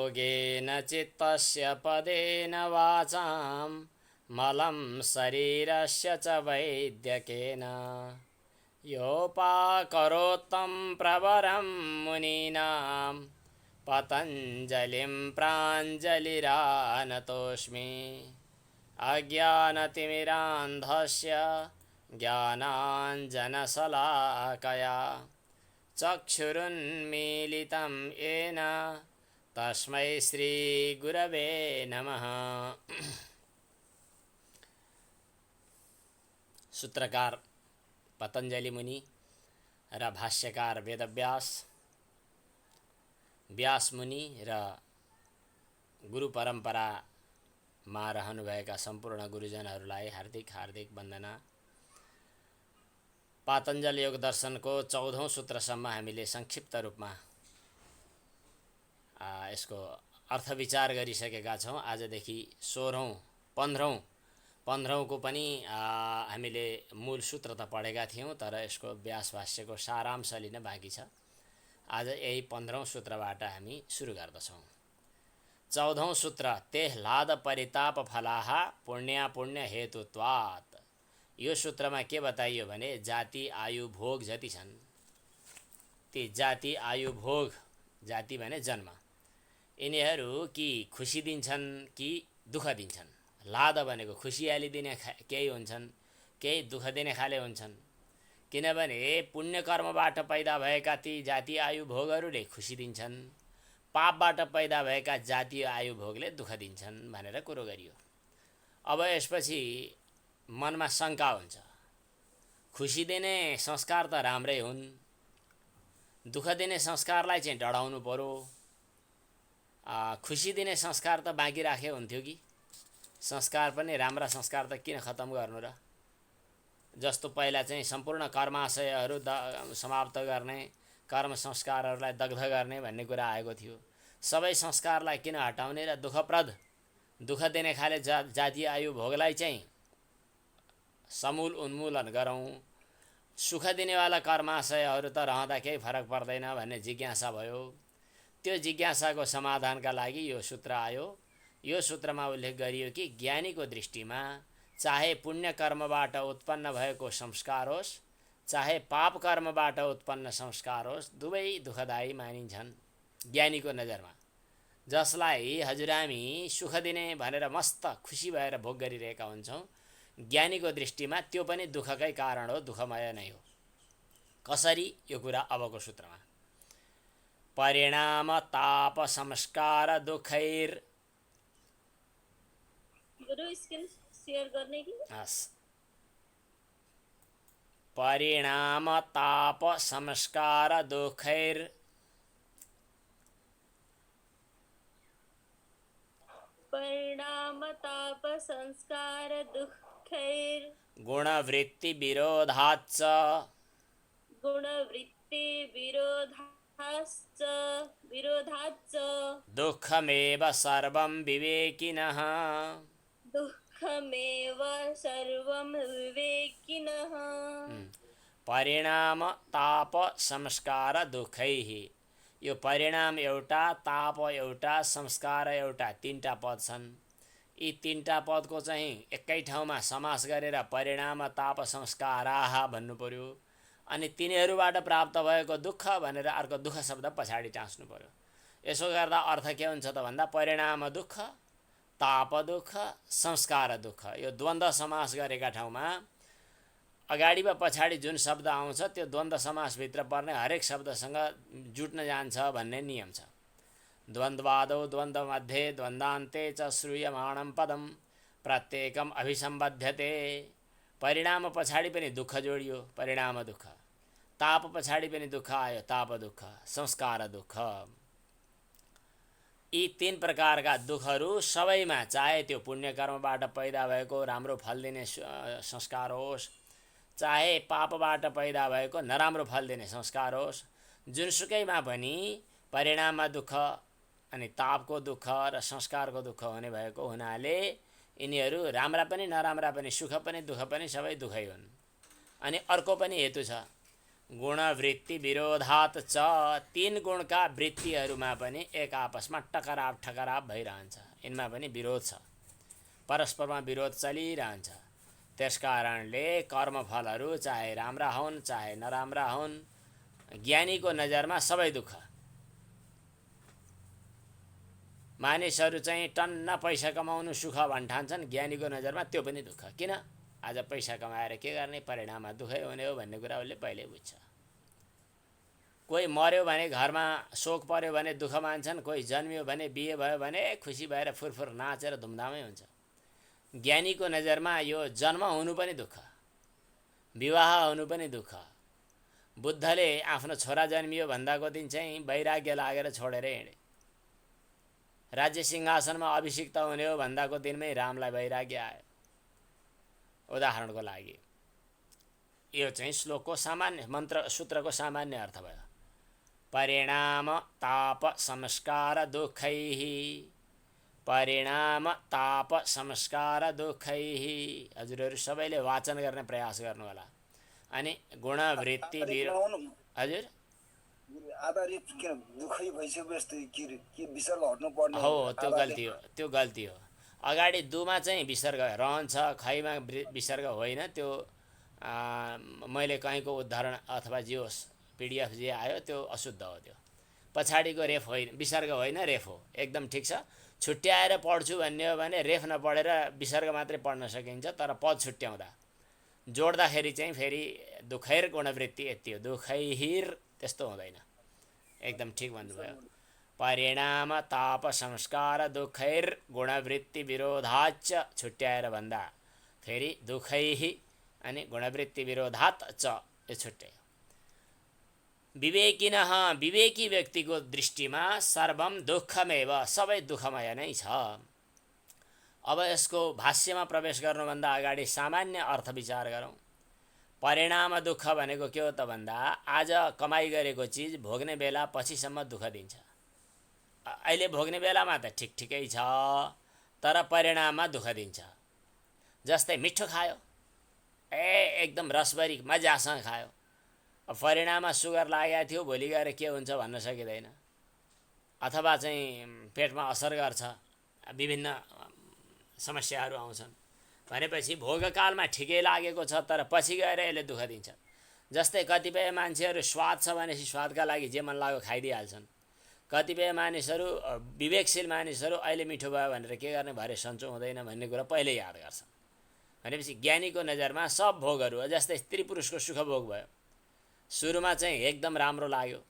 योगेन चित्तस्य पदेन वाचां मलं शरीरस्य च वैद्यकेन योपाकरोत्तं प्रवरं मुनीनां पतञ्जलिं प्राञ्जलिरानतोऽस्मि अज्ञानतिमिरान्धस्य ज्ञानाञ्जनशलाकया चक्षुरुन्मीलितं येन तस्मै श्रीगुरवे नमः। सूत्रकार पतञ्जलि मुनि र भाष्यकार वेदव्यास, व्यास मुनि र गुरु परम्परामा रहनुभएका सम्पूर्ण गुरुजनहरूलाई हार्दिक हार्दिक वन्दना। पातञ्जल योग दर्शनको 14औं सूत्रसम्म हामीले संक्षिप्त रूपमा यसको अर्थ विचार गरिसकेका छौँ। आजदेखि 16औं 15औंको पनि हामीले मूल सूत्र त पढेका थियौँ, तर यसको व्यास भाष्यको सारांश लिन बाँकी छ। आज यही 15औं सूत्रबाट हामी सुरु गर्दछौँ। 14औं सूत्र तेह्लाद परिताप फलाः पुण्य पुण्य हेतुत्वात्। यो सूत्रमा के बताइयो भने जाति आयु भोग जति छन् ती जाति आयु भोग, जाति भने जन्म, यिनीहरू कि खुसी दिन्छन् कि दुःख दिन्छन्। लाद भनेको खुसियाली दिने केही हुन्छन्, केही दुःख दिने खाले हुन्छन्। किनभने पुण्य कर्मबाट पैदा भएका ती जाति आयु भोगहरूले खुसी दिन्छन्, पापबाट पैदा भएका जाति आयु भोगले दुःख दिन्छन् भनेर कुरो गरियो। अब यसपछि मनमा शङ्का हुन्छ, खुसी दिने संस्कार त राम्रै हुन्, दुःख दिने संस्कारलाई चाहिँ डढाउनु पर्यो, खुसी दिने संस्कार त बाँकी राखे हुन्थ्यो कि? संस्कार पनि राम्रा संस्कार त किन खत्तम गर्नु र? जस्तो पहिला चाहिँ सम्पूर्ण कर्माशयहरू समाप्त गर्ने, कर्म संस्कारहरूलाई दग्ध गर्ने भन्ने कुरा आएको थियो। सबै संस्कारलाई किन हटाउने र दुःखप्रद दुःख दिने खाले जाति आयु भोगलाई चाहिँ समूल उन्मूलन गरौँ। सुख दिनेवाला कर्माशयहरू त रहँदा केही फरक पर्दैन भन्ने जिज्ञासा भयो। त्यो जिज्ञासाको समाधानका लागि यो सूत्र आयो। यो सूत्रमा उल्लेख गरियो कि ज्ञानीको दृष्टिमा चाहे पुण्य कर्मबाट उत्पन्न भएको संस्कार होस्, चाहे पाप कर्मबाट उत्पन्न संस्कार होस्, दुवै दुःखदायी मानिन्छन् ज्ञानीको नजरमा। जसलाई हजुरआमी सुख दिने भनेर मस्त खुसी भएर भोग गरिरहेका हुन्छौँ, ज्ञानीको दृष्टिमा त्यो पनि दुःखकै कारण हो, दुःखमय नै हो। कसरी? यो कुरा अबको सूत्रमा। परिणाम ताप संस्कार दुखैर। गुरु स्क्रिन शेयर गर्ने कि? परिणाम ताप संस्कार दुखैर परिणाम ताप संस्कार दुखैर गुणवृत्ति विरोधाच्च दुःखमेव सर्वं विवेकिनः परिणाम ताप संस्कार दुःखैः। यो परिणाम एउटा, ताप एउटा, संस्कार एउटा, तीनटा पद छन्। यी तीनटा पदको चाहिँ एकै ठाउँमा समास गरेर परिणाम ताप संस्काराः भन्नु पर्यो। अनि तिनीहरूबाट प्राप्त भएको दुःख भनेर अर्को दुःख शब्द पछाडि टाँस्नु पर्यो। यसो गर्दा अर्थ के हुन्छ त भन्दा परिणाम दुःख, ताप दुःख, संस्कार दुःख। यो द्वन्द्व समास गरेका ठाउँमा अगाडि वा पछाडि जुन शब्द आउँछ त्यो द्वन्द्व समासभित्र पर्ने हरेक शब्दसँग जुट्न जान्छ भन्ने नियम छ। द्वन्द्वादौ द्वन्द्वमध्ये द्वन्द्वान्ते च श्रूयमाणं पदं प्रत्येकम अभिसम्बध्यते। परिणाम पछाडि पनि दुःख जोडियो, परिणाम दुःख। ताप पछाडि पनि दुःख आयो, ताप दुःख, संस्कार दुःख। यी तीन प्रकारका दुःखहरू सबैमा, चाहे त्यो पुण्य कर्मबाट पैदा भएको राम्रो फल दिने संस्कार होस्, चाहे पापबाट पैदा भएको नराम्रो फल दिने संस्कार होस्, जुनसुकैमा पनि परिणाममा दुःख अनि तापको दुःख र संस्कारको दुःख हुने भएको हुनाले यिनीहरू राम्रा पनि नराम्रा पनि, सुख पनि दुःख पनि सबै दुःखै हुन्। अनि अर्को पनि हेतु छ, गुणवृत्ति विरोधात् च, तीन गुणका वृत्तिहरूमा पनि एक आपसमा टकराव ठकराव भइरहन्छ, यिनमा पनि विरोध छ, परस्परमा विरोध चलिरहन्छ। त्यसकारणले कर्मफलहरू चाहे राम्रा हुन् चाहे नराम्रा हुन्, ज्ञानीको नजरमा सबै दुःख। मानिसहरू चाहिँ टन्न पैसा कमाउनु सुख भन्ठान्छन्, ज्ञानीको नजरमा त्यो पनि दुःख। किन? आज पैसा कमाएर के गर्ने, परिणाममा दुःखै हुने हो भन्ने कुरा उसले पहिल्यै बुझ्छ। कोही मर्यो भने घरमा शोक पर्यो भने दुःख मान्छन्, कोही जन्मियो भने बिहे भयो भने खुसी भएर फुरफुर नाचेर धुमधामै हुन्छ। ज्ञानीको नजरमा यो जन्म हुनु पनि दुःख, विवाह हुनु पनि दुःख। बुद्धले आफ्नो छोरा जन्मियो भन्दाको दिन चाहिँ वैराग्य लागेर छोडेर हिँडे। राज्य सिंहासनमा अभिषिक्त हुने हो भन्दाको दिनमै रामलाई वैराग्य आयो। उदाहरणको लागि यो चाहिँ श्लोकको सामान्य मन्त्र सूत्रको सामान्य अर्थ भयो। परिणाम ताप संस्कार दुःखैः, परिणाम ताप संस्कार दुःखैः। हजुरहरू सबैले वाचन गर्ने प्रयास गर्नु होला। अनि गुणवृत्ति हजुर आधारित किन दुःखै भइसकेपछि के विसर्ग हट्नु पर्ने हो, त्यो गल्ती हो, त्यो गल्ती हो। अगाडि दुमा चाहिँ विसर्ग रहन्छ, खैमा विसर्ग होइन। त्यो मैले कहीँको उदाहरण अथवा जे होस् पिडिएफ जे आयो त्यो अशुद्ध हो। त्यो पछाडिको रेफ होइन, विसर्ग होइन, रेफ हो। एकदम ठिक छ। छुट्याएर पढ्छु भन्ने हो भने रेफ नपढेर विसर्ग मात्रै पढ्न सकिन्छ, तर पद छुट्याउँदा जोड्दाखेरि चाहिँ फेरि दुखैर गुणवृत्ति यति हो, दुखैहिर त्यस्तो हुँदैन। एकदम ठिक भन्नुभयो। परिणाम ताप संस्कार दुखैर गुणवृत्ति विरोधाच, छुट्याएर भन्दा फेरि दुखैहि अनि गुणवृत्ति विरोधात् च, यो छुट्टै। विवेकिनः, विवेकी व्यक्तिको दृष्टिमा सर्वम दुःखमेव, सबै दुःखमय नै छ। अब यसको भाष्यमा प्रवेश गर्नुभन्दा अगाडि सामान्य अर्थ विचार गरौँ। परिणाम दुःख भनेको के हो त भन्दा आज कमाइ गरेको चिज भोग्ने बेला पछिसम्म दुःख दिन्छ। अहिले भोग्ने बेलामा त ठिक ठिकै छ, तर परिणाममा दुःख दिन्छ। जस्तै मिठो खायो, एकदम रसभरी मजासँग खायो, अब परिणाममा सुगर लागेको थियो, भोलि गएर के हुन्छ भन्न सकिँदैन। अथवा चाहिँ पेटमा असर गर्छ, विभिन्न समस्याहरू आउँछन् भनेपछि भोगकालमा ठिकै लागेको छ, तर पछि गएर यसले दुःख दिन्छ। जस्तै कतिपय मान्छेहरू स्वाद छ भनेपछि स्वादका लागि जे मन लाग्यो खाइदिइहाल्छन्। कतिपय मानिसहरू, विवेकशील मानिसहरू अहिले मिठो भयो भनेर के गर्ने, भरे सन्चो हुँदैन भन्ने कुरा पहिल्यै याद गर्छ। भनेपछि ज्ञानीको नजरमा सब भोगहरू, जस्तै स्त्री पुरुषको सुख भोग भयो, सुरुमा चाहिँ एकदम राम्रो लाग्यो,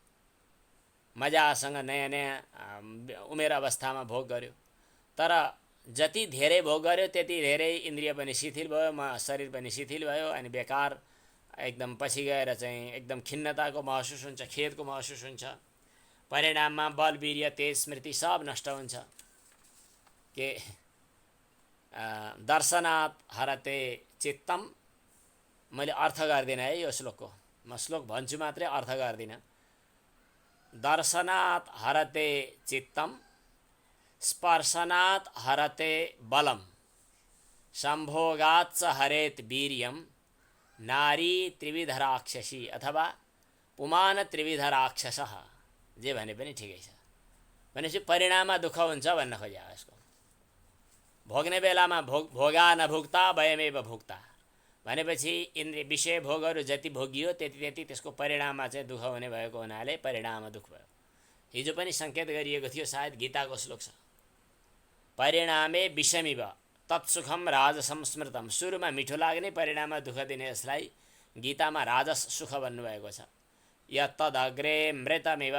मजासँग नयाँ नयाँ उमेर अवस्थामा भोग गर्यो, तर जति धेरै भोग गर्यो त्यति धेरै इन्द्रिय पनि शिथिल भयो, शरीर पनि शिथिल भयो, अनि बेकार एकदम पछि गएर चाहिँ एकदम खिन्नताको महसुस हुन्छ, खेदको महसुस हुन्छ। परिणाममा बल वीर्य तेज स्मृति सब नष्ट हुन्छ। के दर्शनात् हरते चित्तम, मैले अर्थ गर्दिनँ है यो श्लोकको, म श्लोक भन्छु मात्रै, अर्थ गर्दिनँ। दर्शनात् हरते चित्तम, स्पर्शनात् हरते बलम, संभोगात् च हरेत वीर्यम, नारी त्रिविध राक्षसी अथवा पुमान त्रिविध राक्षसः, जे भने पनि ठिकै छ। भनेपछि परिणाममा दुःख हुन्छ भन्न खोज्या यसको। भोग्ने बेलामा भोगा नभुक्ता वयमेव भुक्ता भनेपछि इन्द्रिय विषय भोगहरू जति भोगियो त्यति त्यति त्यसको परिणाममा चाहिँ दुःख हुने भएको हुनाले परिणाममा दुःख भयो। हिजो पनि सङ्केत गरिएको थियो, सायद गीताको श्लोक छ, परिणामे विषमिव तत्सुखम राजसं स्मृतम। सुरुमा मिठो लाग्ने, परिणाममा दुःख दिने यसलाई गीतामा राजस सुख भन्नुभएको छ। यत्तदग्रे मृतमिव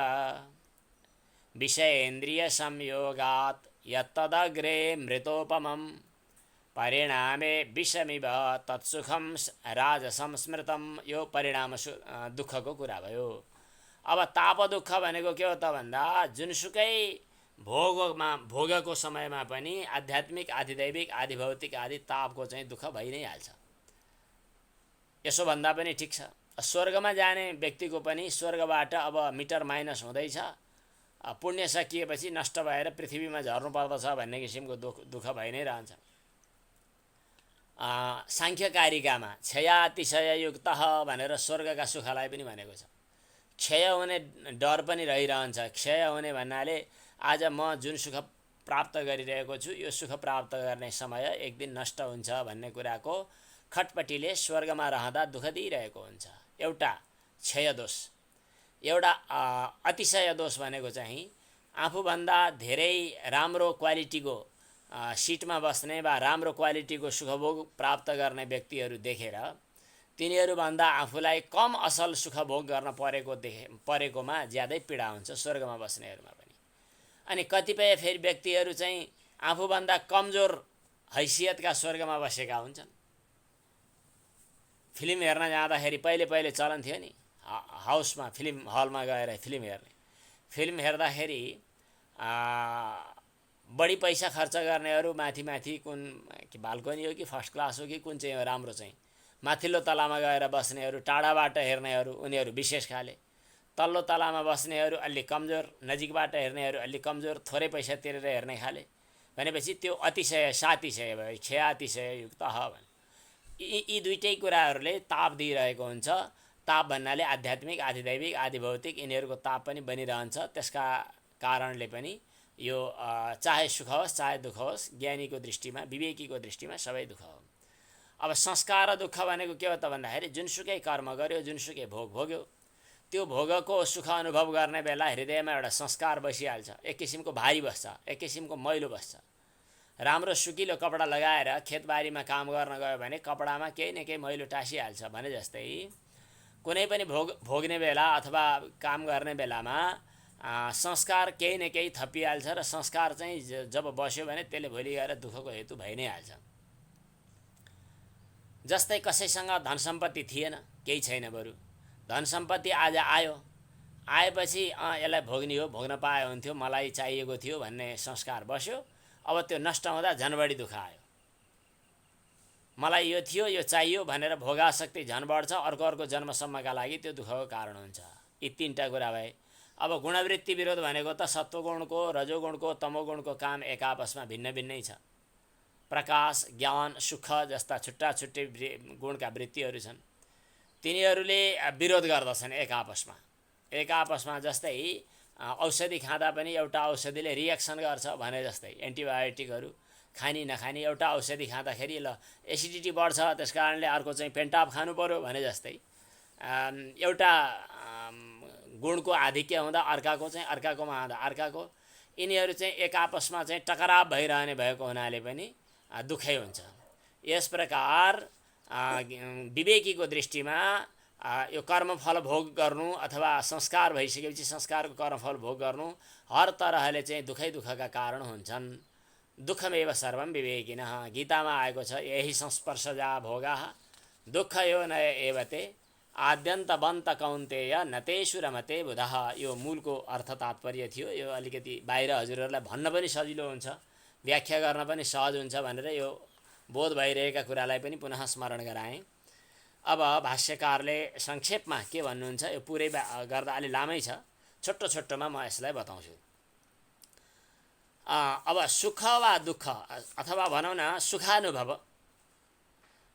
विषयेन्द्रिय संयोगात्, यत्तदग्रे मृतोपमं परिणामे विषमिव तत्सुखम राजसं स्मृतम। यो परिणाम दुःखको कुरा भयो। अब ताप दुःख भनेको के हो त भन्दा जुनसुकै भोगको समयमा पनि आध्यात्मिक आधिदैविक आधिभौतिक आदि तापको चाहिँ दुःख भइ नै हाल्छ। यसो भन्दा पनि ठिक छ, स्वर्गमा जाने व्यक्तिको पनि स्वर्गबाट अब मिटर माइनस हुँदैछ, पुण्य सकिएपछि नष्ट भएर पृथ्वीमा झर्नु पर्दछ भन्ने किसिमको दुःख भइ नै रहन्छ। साङ्ख्यकारिकामा क्षयातिशययुक्त भनेर स्वर्गका सुखलाई पनि भनेको छ। क्षय हुने डर पनि रहिरहन्छ। क्षय हुने भन्नाले आज म जुन सुख प्राप्त गरिरहेको छु यो सुख प्राप्त गर्ने समय एक दिन नष्ट हुन्छ भन्ने कुराको खटपटीले स्वर्गमा रहँदा दुःख दिइरहेको हुन्छ। एउटा क्षय दोष। एउटा अतिशय दोष भनेको चाहिँ आफूभन्दा धेरै राम्रो क्वालिटीको सिटमा बस्ने वा राम्रो क्वालिटीको सुखभोग प्राप्त गर्ने व्यक्तिहरू देखेर तिनीहरूभन्दा आफूलाई कम असल सुखभोग गर्न परेकोमा ज्यादै पीडा हुन्छ स्वर्गमा बस्नेहरूमा पनि। अनि कतिपय फेरि व्यक्तिहरू चाहिँ आफूभन्दा कमजोर हैसियतका स्वर्गमा बसेका हुन्छन्। फिल्म हेर्न जाँदाखेरि पहिले चलन थियो नि, हाउसमा फिल्म हलमा गएर फिल्म हेर्ने। फिल्म हेर्दाखेरि बढी पैसा खर्च गर्नेहरू माथि कुन बाल्कनी हो कि फर्स्ट क्लास हो कि कुन चाहिँ हो राम्रो चाहिँ माथिल्लो तलामा गएर बस्नेहरू, टाढाबाट हेर्नेहरू उनीहरू विशेष खाले, तल्लो तलामा बस्नेहरू अलि कमजोर, नजिकबाट हेर्नेहरू अलि कमजोर, थोरै पैसा तिरेर हेर्ने खाले भनेपछि त्यो अतिशय सातिशय भयो, क्षयातिशययुक्त भने यी दुईटै कुराहरूले ताप दिइरहेको हुन्छ। ताप भन्नाले आध्यात्मिक, आधिदैविक, आधिभौतिक यिनीहरूको ताप पनि बनिरहन्छ। त्यसका कारणले पनि यो चाहे सुख होस् चाहे दुःख होस् ज्ञानीको दृष्टिमा, विवेकीको दृष्टिमा सबै दुःख हो। अब संस्कार र दुःख भनेको के हो त भन्दाखेरि जुनसुकै कर्म गर्यो, जुनसुकै भोग भोग्यो, त्यो भोगको सुख अनुभव गर्ने बेला हृदयमा एउटा संस्कार बसिहाल्छ। एक किसिमको भारी बस्छ, एक किसिमको मैलो बस्छ। राम्रो सुकिलो कपडा लगाएर खेतबारीमा काम गर्न गयो भने कपडामा केही न केही मैलो टाँसिहाल्छ भने जस्तै कुनै पनि भोग्ने बेला अथवा काम गर्ने बेलामा संस्कार केही न केही थपिहाल्छ र संस्कार चाहिँ जब बस्यो भने त्यसले भोलि गएर दुःखको हेतु भइ नै हाल्छ। जस्तै कसैसँग धन सम्पत्ति थिएन, केही छैन, बरु धन सम्पत्ति आज आएपछि यसलाई भोग्ने हो, भोग्न पाए हुन्थ्यो, मलाई चाहिएको थियो भन्ने संस्कार बस्यो। अब त्यो नष्ट हुँदा झन् बढी दुःख आयो। मलाई यो थियो, यो चाहियो भनेर भोगाशक्ति झन् बढ्छ, अर्को जन्मसम्मका लागि त्यो दुःखको कारण हुन्छ। यी तीनटा कुरा भए। अब गुणवृत्ति विरोध भनेको त सत्वगुणको, रजोगुणको, तमोगुणको काम एक आपसमा भिन्न भिन्नै छ। प्रकाश, ज्ञान, सुख जस्ता छुट्टा छुट्टै गुणका वृत्तिहरू छन्, तिनीहरूले विरोध गर्दछन् एक आपसमा। जस्तै औषधि खाँदा पनि एउटा औषधिले रिएक्सन गर्छ भने जस्तै एन्टिबायोटिकहरू खानी नखानी एउटा औषधि खाँदाखेरि ल एसिडिटी बढ्छ त्यस कारणले अर्को चाहिँ पेन्टाप खानु पर्यो भने जस्तै एउटा गुणको आधिक्य हुँदा अर्काकोमा आउँदा अर्काको, यिनीहरू चाहिँ एक आपसमा चाहिँ टकराव भइरहने भएको हुनाले पनि दुःखै हुन्छ। यस प्रकार विवेकीको दृष्टिमा यो कर्मफल भोग गर्नु अथवा संस्कार भइसकेपछि संस्कारको कर्मफल भोग गर्नु हर तरहले चाहिँ दुःखका कारण हुन्छन्। दुःखमेव सर्वं विवेकिनः गीतामा आएको छ, यही संस्पर्शजा भोगाः दुःख यो न एवते आद्यन्तवन्त कौन्तेय नतेषु रमते बुधः। यो मूलको अर्थ तात्पर्य थियो। यो अलिकति बाहिर हजुरहरूलाई भन्न पनि सजिलो हुन्छ, व्याख्या गर्न पनि सहज हुन्छ भनेर यो बोध भइरहेका कुरालाई पनि पुनः स्मरण गराएँ। अब भाष्यकारले संक्षेपमा के भन्नुहुन्छ यो पुरै गर्दा अलि लामै छ, छोटोमा म यसलाई बताउँछु। अब सुख वा दुःख अथवा भनौँ न सुखानुभव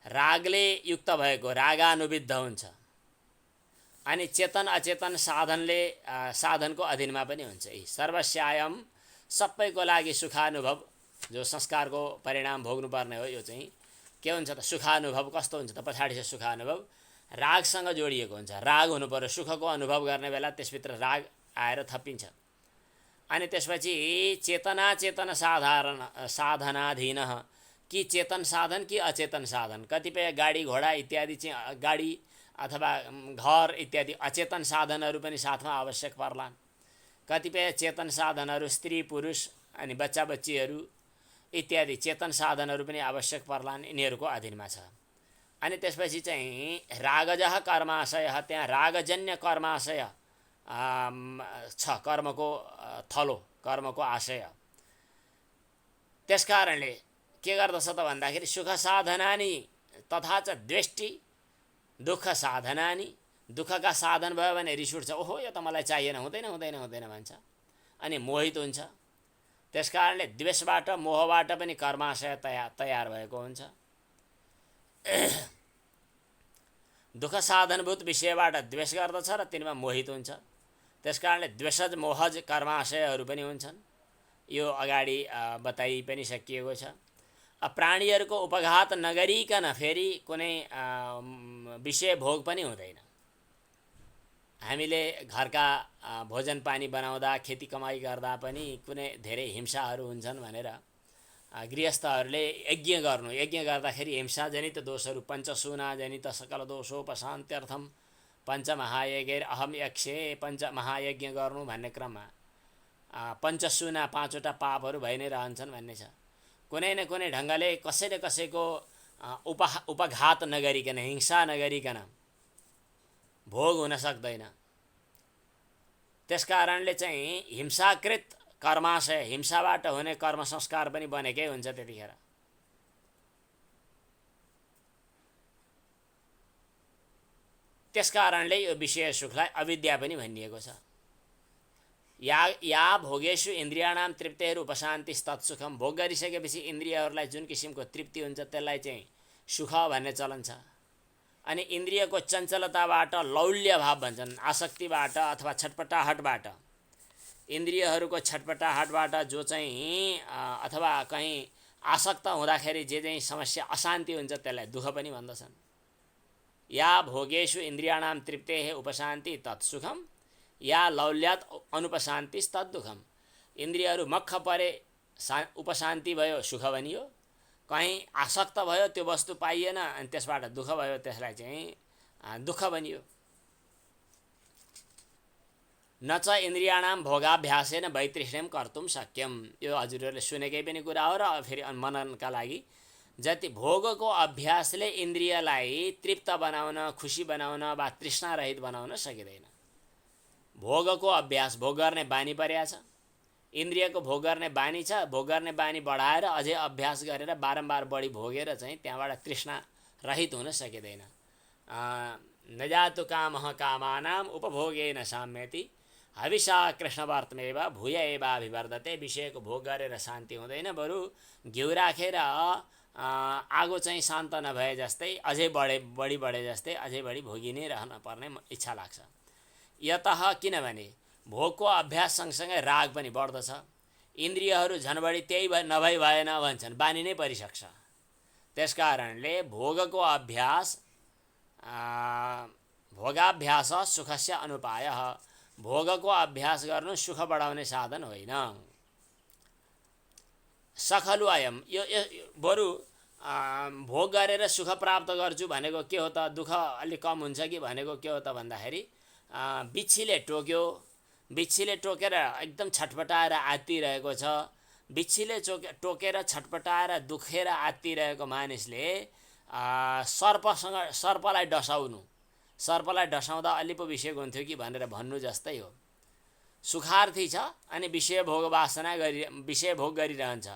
रागले युक्त भएको, रागानुविद्ध हुन्छ अनि चेतन अचेतन साधनको अधीनमा पनि हुन्छ। यी सर्वस्यायम सबैको लागि सुखानुभव जो संस्कारको परिणाम भोग्नुपर्ने हो, यो चाहिँ के हुन्छ त सुखानुभव कस्तो हुन्छ त पछाडि चाहिँ सुखानुभव रागसँग जोडिएको हुन्छ। राग हुनु पर्यो, सुखको अनुभव गर्ने बेला त्यसभित्र राग आएर थपिन्छ। अनि त्यसपछि चेतन साधनाधीन कि चेतन साधन कि अचेतन साधन। कतिपय गाडी घोडा इत्यादि चाहिँ गाडी अथवा घर इत्यादि अचेतन साधनहरू पनि साथमा आवश्यक पर्लान्। कतिपय चेतन साधनहरू स्त्री पुरुष अनि बच्चा बच्चीहरू इत्यादि चेतन साधनहरू पनि आवश्यक पर्लान्, यिनीहरूको अधीनमा छ। अनि त्यसपछि चाहिँ रागजः कर्माशय, त्यहाँ रागजन्य कर्माशय छ, कर्मको थलो, कर्मको आशय। त्यसकारणले के गर्दछ त भन्दाखेरि सुख साधनानि तथा च द्वेष्टि दुःख साधनानि, दुःखका साधन भयो भने रिस उठ्छ, ओहो यो त मलाई चाहिएन, हुँदैन भन्छ अनि मोहित हुन्छ। त्यसकारणले द्वेषबाट मोहबाट पनि कर्माशय तयार भएको हुन्छ। दुःख साधनभूत विषयबाट द्वेष गर्दछ र तिनीमा मोहित हुन्छ। त्यसकारणले द्वेषज मोहज कर्माशयहरू पनि हुन्छन्। यो अगाडि बताइ पनि सकिएको छ। प्राणीहरूको उपघात नगरिकन फेरि कुनै विषय भोग पनि हुँदैन। हामीले घरका भोजन पानी बनाउँदा खेती कमाई गर्दा पनि कुनै धेरै हिंसाहरू हुन्छन् भनेर गृहस्थहरूले यज्ञ गर्दाखेरि हिंसाजनित दोषहरू पञ्चसूनाजनित सकल दोषोपशान्त्यर्थम पञ्चमहायज्ञैर अहम यक्षे पञ्चमहायज्ञ गर्नु भन्ने क्रममा पञ्चसूना 5वटा पापहरू भइ नै रहन्छन् भन्ने छ। कुनै न कुनै ढङ्गले कसैले कसैको उपघात नगरिकन हिंसा नगरिकन भोग हुन सक्दैन। त्यसकारणले चाहिँ हिंसाकृत कर्माशय हिंसाबाट हुने कर्म संस्कार पनि बनेकै हुन्छ त्यतिखेर। त्यसकारणले यो विषय सुखलाई अविद्या पनि भनिएको छ। या भोगेषु इन्द्रियाणाम तृप्तेर उपशान्ति तत्सुखम। भोग गरिसकेपछि इन्द्रियहरूलाई जुन किसिमको तृप्ति हुन्छ त्यसलाई चाहिँ सुख भन्ने चलन छ। अनि इन्द्रियको चञ्चलताबाट लौल्य भाव भन्छन्, आसक्तिबाट अथवा छटपटाहटबाट, इन्द्रियहरूको छटपटाहटबाट जो चाहिँ अथवा कहीँ आसक्त हुँदाखेरि जे चाहिँ समस्या अशान्ति हुन्छ त्यसलाई दुःख पनि भन्दछन्। या भोगेषु इन्द्रियाणाम तृप्तेः उपशान्ति तत्सुखम या लौल्यात् अनुपशान्ति तद्दुखम। इन्द्रियहरू मक्ख परे उपशान्ति भयो सुख बनियो, कहीँ आसक्त भयो त्यो वस्तु पाइएन अनि त्यसबाट दुःख भयो त्यसलाई चाहिँ दुःख बनियो। न च इन्द्रियाणाम भोगाभ्यासेन वैतृष्ण्यम कर्तुम शक्यम। यो हजुरहरूले सुनेकै पनि कुरा हो र फेरि मननका लागि जति भोगको अभ्यासले इन्द्रियलाई तृप्त बनाउन, खुसी बनाउन वा तृष्णारहित बनाउन सकिँदैन। भोगको अभ्यास, भोग गर्ने बानी परेको छ, इन्द्रियको भोग गर्ने बानी छ, भोग गर्ने बानी बढाएर अझै अभ्यास गरेर बारम्बार बढी भोगेर चाहिँ त्यहाँबाट तृष्णा रहित हुन सकिँदैन। न जातु कामः कामानाम उपभोगेन साम्यति हविषा कृष्णवर्तमेव भूय एवाभिवर्धते। विषयको भोग गरेर शान्ति हुँदैन, बरु घिउ राखेर आगो चाहिँ शान्त नभए जस्तै अझै बढी बढे जस्तै अझै बढी भोगी नै रहन पर्ने इच्छा लाग्छ। यतः किनभने भोगको अभ्यास सँगसँगै राग पनि बढ्दछ। इन्द्रियहरू झन् बढी त्यही नभई भएन भन्छन्, बानी नै परिसक्छ। त्यसकारणले भोगको अभ्यास भोगाभ्यास सुखस्य अनुपायः। भोगको अभ्यास गर्नु सुख बढाउने साधन होइन। सखलु अयम, यो बरु भोग गरेर सुख प्राप्त गर्छु भनेको के हो त, दुःख अलि कम हुन्छ कि भनेको के हो त भन्दाखेरि बिच्छीले टोकेर एकदम छटपटाएर आत्तिरहेको छ। बिच्छीले टोकेर छटपटाएर दुखेर आत्तिरहेको मानिसले सर्पलाई डसाउँदा अलि पो विषय हुन्थ्यो कि भनेर भन्नु जस्तै हो। सुखार्थी छ अनि विषय भोग गरिरहन्छ,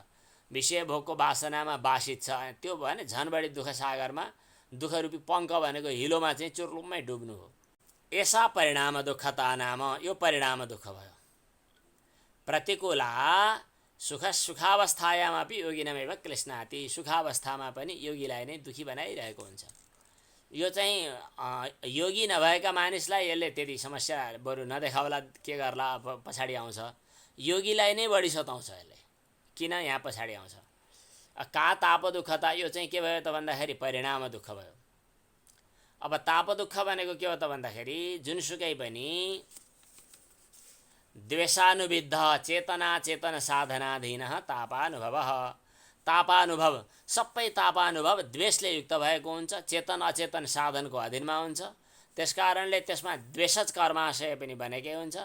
विषय भोगको वासनामा बासित छ, त्यो भयो भने झन् बढी दुःख सागरमा दुःखरूपी पङ्क भनेको हिलोमा चाहिँ चुर्लुम्मै डुब्नु हो। ऐसा परिणाम दुःखता नाम, यो परिणाम दुःख भयो। प्रतिकूला सुखावस्थायामपि योगिनमेव क्लिश्नाति। सुखावस्थामा पनि योगीलाई नै दुखी बनाइरहेको हुन्छ। यो चाहिँ योगी नभएका मानिसलाई यसले त्यति समस्या बरु नदेखाउला, के गर्ला, पछाडि आउँछ। योगीलाई नै बढी सताउँछ यसले, किन यहाँ पछाडि आउँछ। का ताप दुःखता, यो चाहिँ के भयो त भन्दाखेरि परिणाम दुःख भयो। अब ताप दुःख भनेको के हो त भन्दाखेरि जुनसुकै पनि द्वेषानुविद्ध चेतन साधनाधीन तापानुभव सबै तापानुभव द्वेषले युक्त भएको हुन्छ, चेतन अचेतन साधनको अधीनमा हुन्छ। त्यसकारणले त्यसमा द्वेषज कर्माशय पनि बनेकै हुन्छ।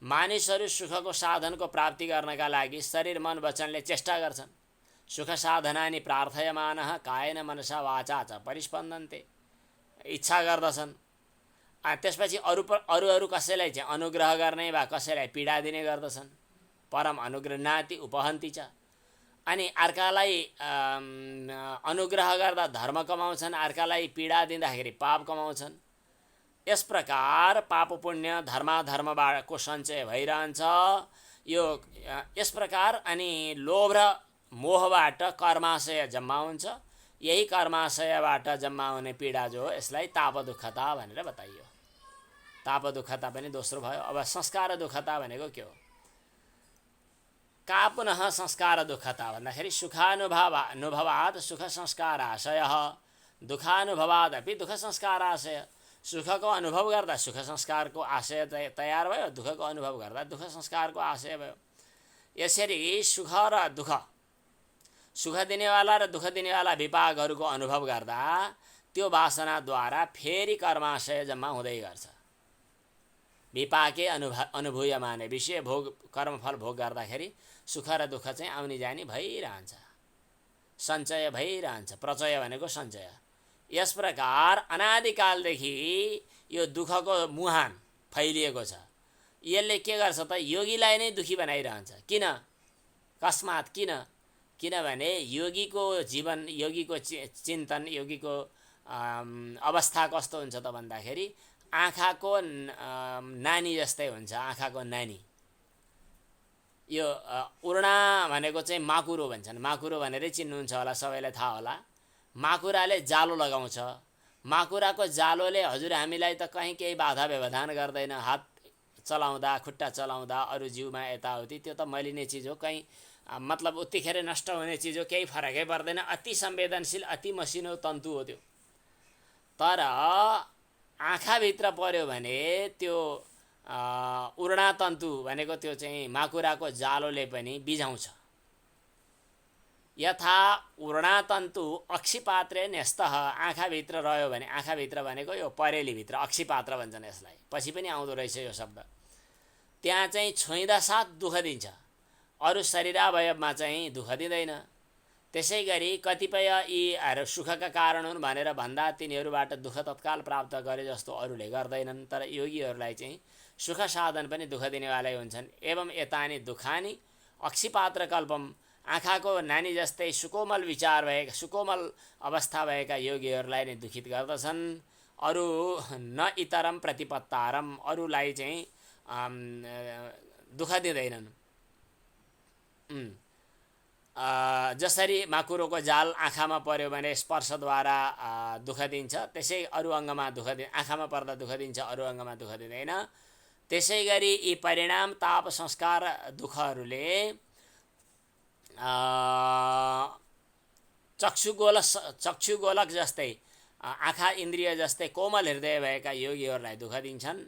मानिसहरू सुखको साधनको प्राप्ति गर्नका लागि शरीर मन वचनले चेष्टा गर्छन्। सुख साधनानि प्रार्थयमानः कायेन मनसा वाचा च परिस्पन्दन्ते, इच्छा गर्दछन्। त्यसपछि अरू कसैलाई चाहिँ अनुग्रह गर्ने वा कसैलाई पीडा दिने गर्दछन्। परम अनुगृह्णाति उपहन्ति च। अनि अर्कालाई अनुग्रह गर्दा धर्म कमाउँछन्, अर्कालाई पीडा दिँदाखेरि पाप कमाउँछन्। यस प्रकार पाप पुण्य धर्माधर्मको सञ्चय भइरहन्छ। यो यस प्रकार अनि लोभ र मोहबाट कर्माशय जम्मा हुन्छ। यही कर्माशयबाट जम्मा हुने पीडा जो हो यसलाई ताप दुःखता भनेर बताइयो। ताप दुःखता पनि दोस्रो भयो। अब संस्कार दुःखता भनेको के हो? का पुनः संस्कार दुःखता भन्दाखेरि सुखानुभवात् सुख संस्काराशय, दुःखानुभवादपि दुःख संस्काराशय। सुखको अनुभव गर्दा सुख संस्कारको आशय तयार भयो, दुःखको अनुभव गर्दा दुःख संस्कारको आशय भयो। यसरी सुख र दुःख, सुख दिनेवाला र दुःख दिनेवाला विपाकहरूको अनुभव गर्दा त्यो वासनाद्वारा फेरि कर्माशय जम्मा हुँदै गर्छ। विपाके अनुभूयमाने विषय भोग कर्मफल भोग गर्दाखेरि सुख र दुःख चाहिँ आउने जाने भइरहन्छ, सञ्चय भइरहन्छ। प्रचय भनेको सञ्चय। यस प्रकार अनादिकालदेखि यो दुःखको मुहान फैलिएको छ। यसले के गर्छ त? योगीलाई नै दुःखी बनाइरहन्छ। किन? कस्मात्? किनभने योगीको जीवन, योगीको चिन्तन, योगीको अवस्था कस्तो हुन्छ त भन्दाखेरि आँखाको नानी जस्तै हुन्छ। आँखाको नानी। यो उर्णा भनेको चाहिँ माकुरो भन्छन्। माकुरो भनेरै चिन्नुहुन्छ होला, सबैलाई थाहा होला। माकुराले जालो लगाउँछ। माकुराको जालोले हजुर हामीलाई त कहीँ केही बाधा व्यवधान गर्दैन। हात चलाउँदा, खुट्टा चलाउँदा, अरू जिउमा यताउति, त्यो त मैलिने चिज हो, कहीँ मतलब उत्तिखेर नष्ट हुने चिज हो, केही फरकै पर्दैन। अति संवेदनशील, अति मसिनो तन्तु हो त्यो। तर आँखाभित्र पर्यो भने त्यो उर्णा तन्तु भनेको त्यो चाहिँ माकुराको जालोले पनि बिझाउँछ। यथा उर्णा तन्तु अक्षिपात्रे न्यस्तः, आँखाभित्र रह्यो भने, आँखाभित्र भनेको यो परेलीभित्र अक्षिपात्र भन्छन् यसलाई, पछि पनि आउँदो रहेछ यो शब्द। त्यहाँ चाहिँ छोइँदा साथ दुःख दिन्छ, अरू शरीरावयवमा चाहिँ दुःख दिँदैन। त्यसै गरी कतिपय यी सुखका कारण हुन् भनेर भन्दा तिनीहरूबाट दुःख तत्काल प्राप्त गरे जस्तो अरूले गर्दैनन्। तर योगीहरूलाई चाहिँ सुख साधन पनि दुःख दिनेवालै हुन्छन्। एवं यतानि दुःखानि अक्षिपात्र कल्पम, आँखाको नानी जस्तै सुकोमल विचार भएका, सुकोमल अवस्था भएका योगीहरूलाई नै दुखित गर्दछन्। अरू न इतरम प्रतिपत्तारम, अरूलाई चाहिँ दुःख दिँदैनन्। जसरी माकुरोको जाल आँखामा पर्यो भने स्पर्शद्वारा दुःख दिन्छ, त्यसै अरू अङ्गमा दुःख आँखामा पर्दा दुःख दिन्छ, अरू अङ्गमा दुःख दिँदैन। त्यसै गरी यी परिणाम ताप संस्कार दुःखहरूले चक्षुगोलक जस्तै, आँखा इन्द्रिय जस्तै कोमल हृदय भएका योगीहरूलाई दुःख दिन्छन्।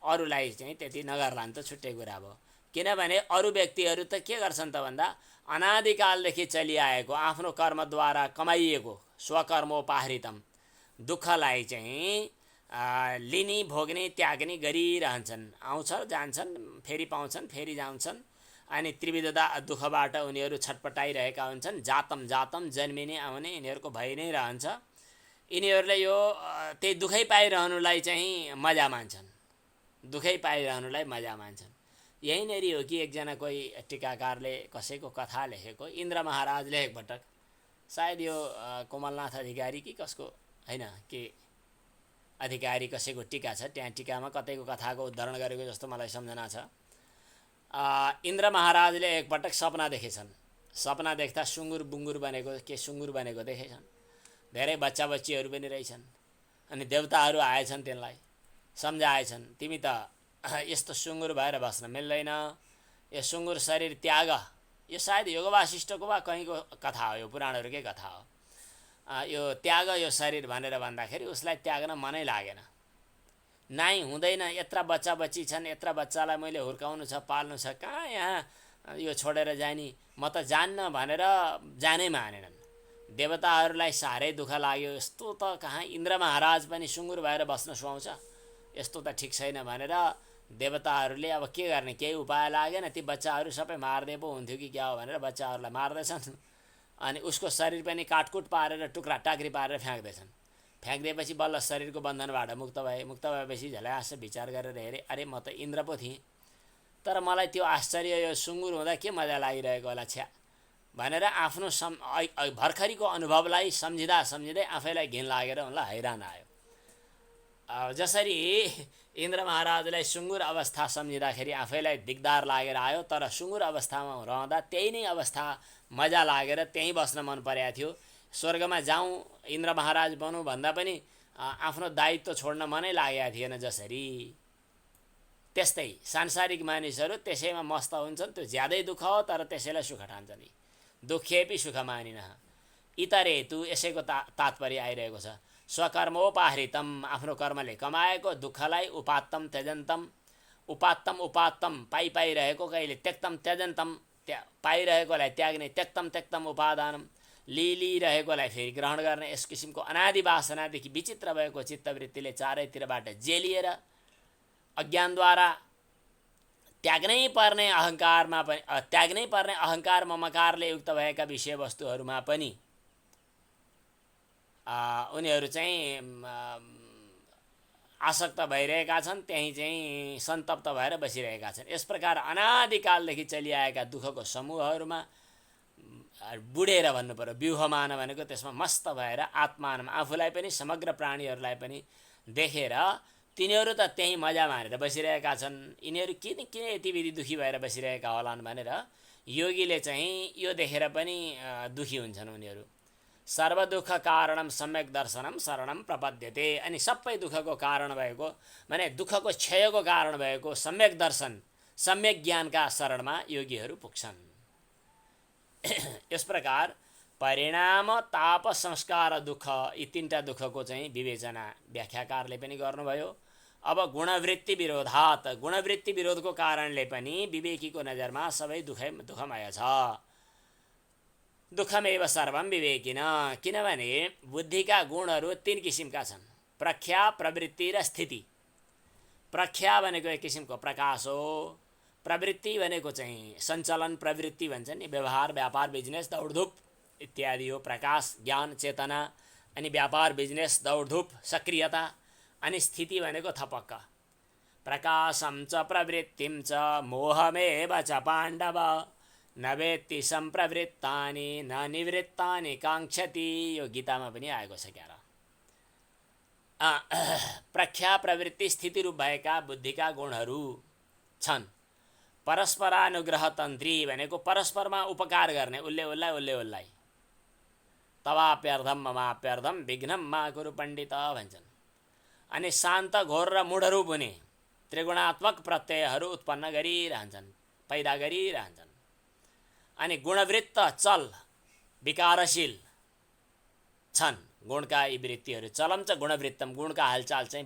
अरूलाई चाहिँ त्यति नगर्लान् त छुट्टै कुरा भयो। किनभने अरू व्यक्तिहरू त के गर्छन् त भन्दा अनादिकालदेखि चलिआएको आफ्नो कर्मद्वारा कमाइएको स्वकर्मोपाहृतम दुःखलाई चाहिँ लिने, भोग्ने, त्याग्ने गरिरहन्छन्। आउँछ, जान्छन्, फेरि पाउँछन्, फेरि जान्छन्। अनि त्रिविधता दुःखबाट उनीहरू छटपटाइरहेका हुन्छन्। जातम जन्मिने आउने यिनीहरूको भइ नै रहन्छ। यिनीहरूले यो त्यही दुःखै पाइरहनुलाई चाहिँ मजा मान्छन्, दुःखै पाइरहनुलाई मजा मान्छन्। यहीँनिर हो कि एकजना कोही टिकाकारले कसैको कथा लेखेको, इन्द्र महाराजले एकपटक, सायद यो कोमलनाथ अधिकारी कि कसको होइन कि अधिकारी कसैको टिका छ, त्यहाँ टिकामा कतैको कथाको उद्धरण गरेको जस्तो मलाई सम्झना छ। इन्द्र महाराजले एकपटक सपना देखेछन्। सपना देख्दा सुँगुर बुङ्गुर बनेको, के सुँगुर बनेको देखेछन्। धेरै बच्चा बच्चीहरू पनि रहेछन्। अनि देवताहरू आएछन्, तिनलाई सम्झाएछन्, तिमी त यस्तो सुँगुर भएर बस्न मिल्दैन, यो सुँगुर शरीर त्याग। यो सायद योग वासिष्ठको वा कहीँको कथा हो, यो पुराणहरूकै कथा हो। यो त्याग यो शरीर भनेर भन्दाखेरि उसलाई त्याग्न मनै लागेन। नाइ हुँदैन, यत्र बच्चा बच्ची छन्, यत्र बच्चालाई मैले हुर्काउनु छ, पाल्नु छ, कहाँ यहाँ यो छोडेर जाने, म त जान्न भनेर जानै मानेनन्। देवताहरूलाई साह्रै दुःख लाग्यो। यस्तो त कहाँ इन्द्र महाराज पनि सुँगुर भएर बस्न सुहाउँछ, यस्तो त ठिक छैन भनेर देवताहरूले अब के गर्ने, केही उपाय लागेन। ती बच्चाहरू सबै मार्दै पो हुन्थ्यो कि क्या हो भनेर बच्चाहरूलाई मार्दैछन्। अनि उसको शरीर पनि काटकुट पारेर टुक्रा टाक्री पारेर फ्याँक्दैछन्। फ्याँक्दिएपछि बल्ल शरीरको बन्धनबाट मुक्त भए। मुक्त भएपछि झल्यास विचार गरेर हेरेँ, अरे म त इन्द्र पो थिएँ, तर मलाई त्यो आश्चर्य, यो सुँगुर हुँदा के मजा लागिरहेको होला छ्या भनेर आफ्नो भर्खरीको अनुभवलाई सम्झिँदै आफैलाई घिन लागेर उनलाई हैरान आयो। जसरी इन्द्र महाराजलाई सुँगुर अवस्था सम्झिँदाखेरि आफैलाई दिगदार लागेर आयो, तर सुँगुर अवस्थामा रहँदा त्यही नै अवस्था मजा लागेर त्यहीँ बस्न मन परेको थियो। स्वर्गमा जाउँ, इन्द्र महाराज बनौँ भन्दा पनि आफ्नो दायित्व छोड्न मनै लागेको थिएन जसरी, त्यस्तै सांसारिक मानिसहरू त्यसैमा मस्त हुन्छन्। त्यो ज्यादै दुःख हो तर त्यसैलाई सुख ठान्छन्। दुःखेपि सुख मानिनः इतरेतु, यसैको तात्पर्य आइरहेको छ। स्वकर्मोपाहृतम, आफ्नो कर्मले कमाएको दुःखलाई उपात्तम त्यजन्तम, उपात्तम पाइरहेको कहिले, त्यक्तम त्यजन्तम, पाइरहेकोलाई त्याग्ने, त्यक्तम उपादानम, लिइरहेकोलाई फेरि ग्रहण गर्ने। यस किसिमको अनादि वासनादेखि विचित्र भएको चित्तवृत्तिले चारैतिरबाट जेलिएर अज्ञानद्वारा त्याग्नै पर्ने अहङ्कार ममकारले युक्त भएका विषयवस्तुहरूमा पनि उनीहरू चाहिँ आसक्त भइरहेका छन्, त्यही चाहिँ सन्तप्त भएर बसिरहेका छन्। यस प्रकार अनादिकालदेखि चलिआएका दुःखको समूहहरूमा बुढेर भन्नु पर्यो, व्यूहमान भनेको त्यसमा मस्त भएर आत्मानमा आफूलाई पनि समग्र प्राणीहरूलाई पनि देखेर तिनीहरू त त्यही मजा मानेर बसिरहेका छन्। यिनीहरू किन यति विधि दुःखी भएर बसिरहेका होलान् भनेर योगीले चाहिँ यो देखेर पनि दुःखी हुन्छन् उनीहरू। सर्वदुःख कारणम सम्यक दर्शनम शरणम प्रपद्यते। अनि सबै दुःखको कारण भएको माने दुःखको क्षयको कारण भएको सम्यक दर्शन, सम्यक ज्ञानका शरणमा योगीहरू पुग्छन्। यस प्रकार परिणाम, ताप, संस्कार, दुःख, यी तीनटा दुःखको चाहिँ विवेचना व्याख्याकारले पनि गर्नुभयो। अब गुणवृत्ति विरोधात्, गुणवृत्ति विरोधको कारणले पनि विवेकीको नजरमा सबै दुःखमय छ। दुःखमेव सर्वम विवेकिन, किनभने बुद्धिका गुणहरू तीन किसिमका छन्, प्रख्या, प्रवृत्ति र स्थिति। प्रख्या भनेको एक किसिमको प्रकाश हो, प्रवृत्ति भनेको चाहिँ सञ्चलन प्रवृत्ति भन्छ नि, व्यवहार, व्यापार, बिजनेस, दौडधुप इत्यादि हो। प्रकाश, ज्ञान, चेतना, अनि व्यापार, बिजनेस, दौडधुप, सक्रियता। अनि स्थिति भनेको थपक्क। प्रकाशम च प्रवृत्तिम च मोहमेव च पाण्डव, न वेत्ति सम्प्रवृत्तानि न निवृत्तानि काङ्क्षति। यो गीतामा पनि आएको छ क्यार। प्रख्या, प्रवृत्ति, स्थिति रूप भएका बुद्धिका गुणहरू छन्। परस्परानुग्रह तन्त्री भनेको परस्परमा उपकार गर्ने, उसले उसलाई तवाप्यर्धम ममाप्यर्धम विघ्नम मा कुरु पण्डित भन्छन्। अनि शान्त, घोर र मूढरूप हुने त्रिगुणात्मक प्रत्ययहरू उत्पन्न गरिरहन्छन्, पैदा गरिरहन्छन्। अनि गुणवृत्त, चल, विकारशील छन् गुणका यी वृत्तिहरू। चलम च गुणवृत्तम, गुणका हालचाल चाहिँ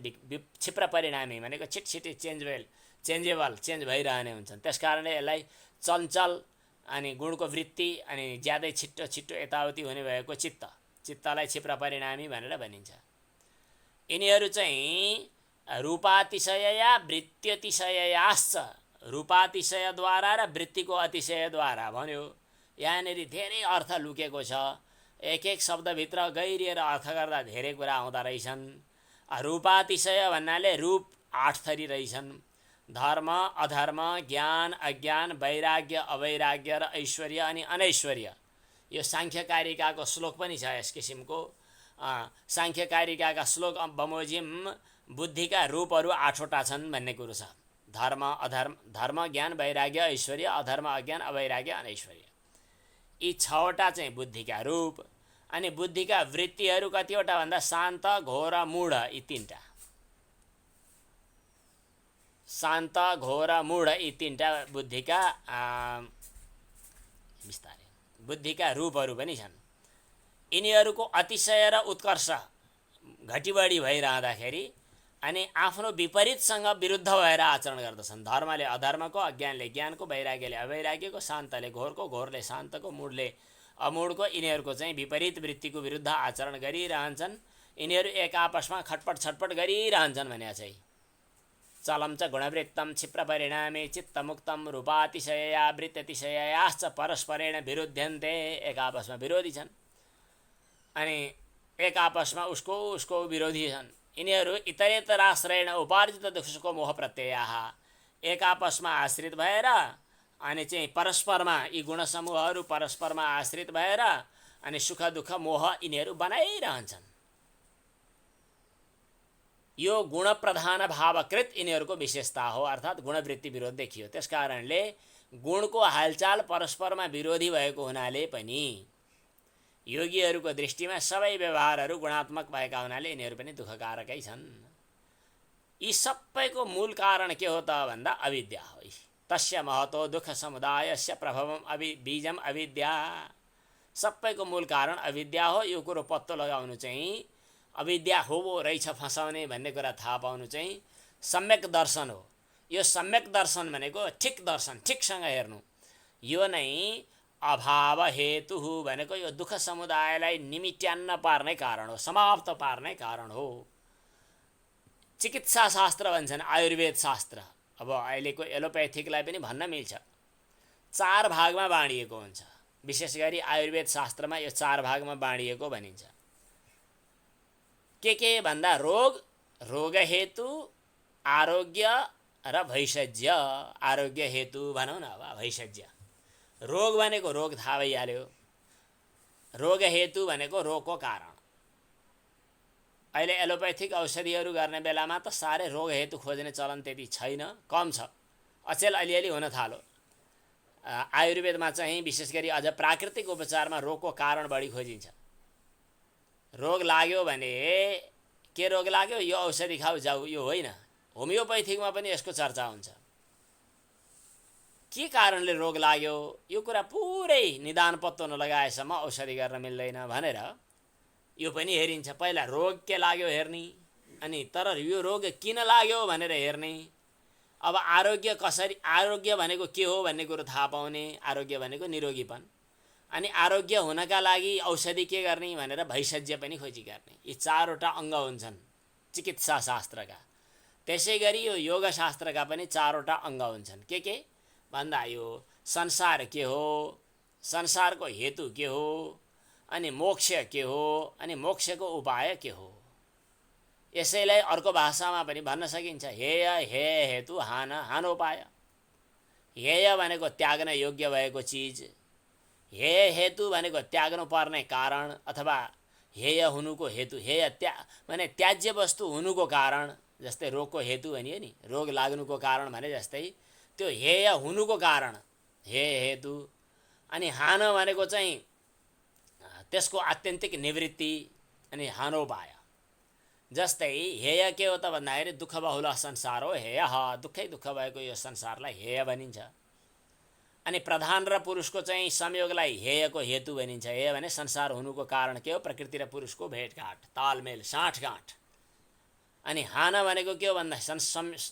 क्षिप्र परिणामी भनेको छिटछिटै चेन्जेबल, चेन्ज भइरहने हुन्छन्। त्यस कारणले यसलाई चञ्चल अनि गुणको वृत्ति अनि ज्यादै छिट्टो यताउति हुने भएको चित्तलाई क्षिप्र परिणामी भनेर भनिन्छ। यिनीहरू चाहिँ रूपातिशयया वृत्त्यतिशययाश्च, रूपातिशयद्वारा र वृत्तिको अतिशयद्वारा भन्यो। यहाँनिर धेरै अर्थ लुकेको छ, एक शब्दभित्र गहिरिएर अर्थ गर्दा धेरै कुरा आउँदा रहेछन्। रूपातिशय भन्नाले रूप 8 थरी रहेछन्, धर्म, अधर्म, ज्ञान, अज्ञान, वैराग्य, अवैराग्य र ऐश्वर्य अनि अनैश्वर्य। यो साङ्ख्यकारिकाको श्लोक पनि छ यस किसिमको। साङ्ख्यकारिकाका श्लोक बमोजिम बुद्धिका रूपहरू 8वटा छन् भन्ने कुरो छ। धर्म, ज्ञान, वैराग्य, ऐश्वर्य, अधर्म, अज्ञान, अवैराग्य, अनैश्वर्य, यी 6वटा चाहिँ बुद्धिका रूप। अनि बुद्धिका वृत्तिहरू कतिवटा भन्दा शान्त, घोर, मूढ, यी 3टा। शान्त, घोर, मूढ यी 3टा बुद्धिका रूपहरू पनि छन्। यिनीहरूको अतिशय र उत्कर्ष घटिबढी भइरहँदाखेरि अनि आफ्नो विपरीतसँग विरुद्ध भएर आचरण गर्दछन्। धर्मले अधर्मको, अज्ञानले ज्ञानको, वैराग्यले अवैराग्यको, शान्तले घोरको, घोरले शान्तको, मूढले अमूढको, यिनीहरूको चाहिँ विपरीत वृत्तिको विरुद्ध आचरण गरिरहन्छन्। यिनीहरू एक आपसमा खटपट छटपट गरिरहन्छन् भने चाहिँ चलम च गुणवृत्तम क्षिप्र परिणामे चित्तमुक्तम रूपातिशयया वृत्त्यतिशययाश्च परस्परेण विरुध्यन्ते, एक आपसमा विरोधी छन् अनि एक आपसमा उसको विरोधी छन्। यिनीहरू इतरेतराश्रयण उपार्जित दुःखको मोह प्रत्ययाः, एक आपसमा आश्रित भएर अनि चाहिँ परस्परमा यी गुणसमूहहरू परस्परमा आश्रित भएर अनि सुख दुःख मोह यिनीहरू बनाइरहन्छन्। यो गुणप्रधान भावकृत यिनीहरूको विशेषता हो, अर्थात् गुणवृत्ति विरोध देखियो। त्यस कारणले गुणको हालचाल परस्परमा विरोधी भएको हुनाले पनि योगीहरूको दृष्टिमा सबै व्यवहारहरू गुणात्मक भएका हुनाले यिनीहरू पनि दुःखकारकै छन्। यी सबैको मूल कारण के हो त भन्दा अविद्या हो। तस्य महतो दुःख समुदायस्य प्रभावम बीजम अविद्या। सबैको मूल कारण अविद्या हो। यो कुरो पत्तो लगाउनु चाहिँ अविद्या हो रहेछ फसाउने भन्ने कुरा थाहा पाउनु चाहिँ सम्यक दर्शन हो। यो सम्यक दर्शन भनेको ठिक दर्शन, ठिकसँग हेर्नु। यो नै अभाव हेतु भनेको यो दुःख समुदायलाई निमिट्यान्न पार्ने कारण हो, समाप्त पार्ने कारण हो। चिकित्सा शास्त्र भन्छन्, आयुर्वेद शास्त्र। अब अहिलेको एलोप्याथिकलाई पनि भन्न मिल्छ। 4 भागमा बाँडिएको हुन्छ। विशेष गरी आयुर्वेद शास्त्रमा यो 4 भागमा बाँडिएको भनिन्छ। के भन्दा रोग, रोग हेतु, आरोग्य र भैषज्य। आरोग्य हेतु भनौँ न, अब भैषज्य। रोग भनेको रोग थाहा भइहाल्यो। रोग हेतु भनेको रोगको कारण। अहिले एलोप्याथिक औषधिहरू गर्ने बेलामा त साह्रै रोग हेतु खोज्ने चलन त्यति छैन, कम छ। अचेल अलिअलि हुन थाल्यो। आयुर्वेदमा चाहिँ विशेष गरी अझ प्राकृतिक उपचारमा रोगको कारण बढी खोजिन्छ। रोग लाग्यो भने के रोग लाग्यो, यो औषधि खाऊ जाऊ, यो होइन। होमियोपैथिकमा पनि यसको चर्चा हुन्छ। के कारणले रोग लाग्यो यो कुरा पुरै निदान पत्तो नलगाएसम्म औषधि गर्न मिल्दैन भनेर यो पनि हेरिन्छ। पहिला रोग के लाग्यो हेर्ने, अनि तर यो रोग किन लाग्यो भनेर हेर्ने। अब आरोग्य कसरी, आरोग्य भनेको के हो भन्ने कुरो थाहा पाउने। आरोग्य भनेको निरोगीपन। अनि आरोग्य हुनका लागि औषधि के गर्ने भनेर भैषज्य पनि खोजी गर्ने। यी 4वटा अङ्ग हुन्छन् चिकित्सा शास्त्रका। त्यसै गरी यो योग शास्त्रका पनि 4वटा अङ्ग हुन्छन्। के भन्दा यो संसार के हो, संसारको हेतु के हो, अनि मोक्ष के हो, अनि मोक्षको उपाय के हो। यसैलाई अर्को भाषामा पनि भन्न सकिन्छ, हेय हे हेतु हान हानोपाय। हेय भनेको त्याग्न योग्य भएको चिज, हेय हेतु भनेको त्याग्नु पर्ने कारण अथवा हेय हुनुको हेतु। हेय माने त्याज्य वस्तु हुनुको कारण। जस्तै रोगको हेतु भनियो नि, रोग लाग्नुको कारण भने जस्तै त्यो हेय हुनुको कारण हेय हेतु। अनि हान भनेको चाहिँ त्यसको आत्यन्तिक निवृत्ति, अनि हानोपाय। जस्तै हेय के हो त भन्दाखेरि दुःख बहुल संसार हो हेय। दुःखै दुःख भएको यो संसारलाई हेय भनिन्छ। अनि प्रधान र पुरुषको चाहिँ संयोगलाई हेयको हेतु भनिन्छ। हेय भने संसार हुनुको कारण के हो, प्रकृति र पुरुषको भेटघाट, तालमेल, साँठगाँठ। अनि हान भनेको के हो भन्दा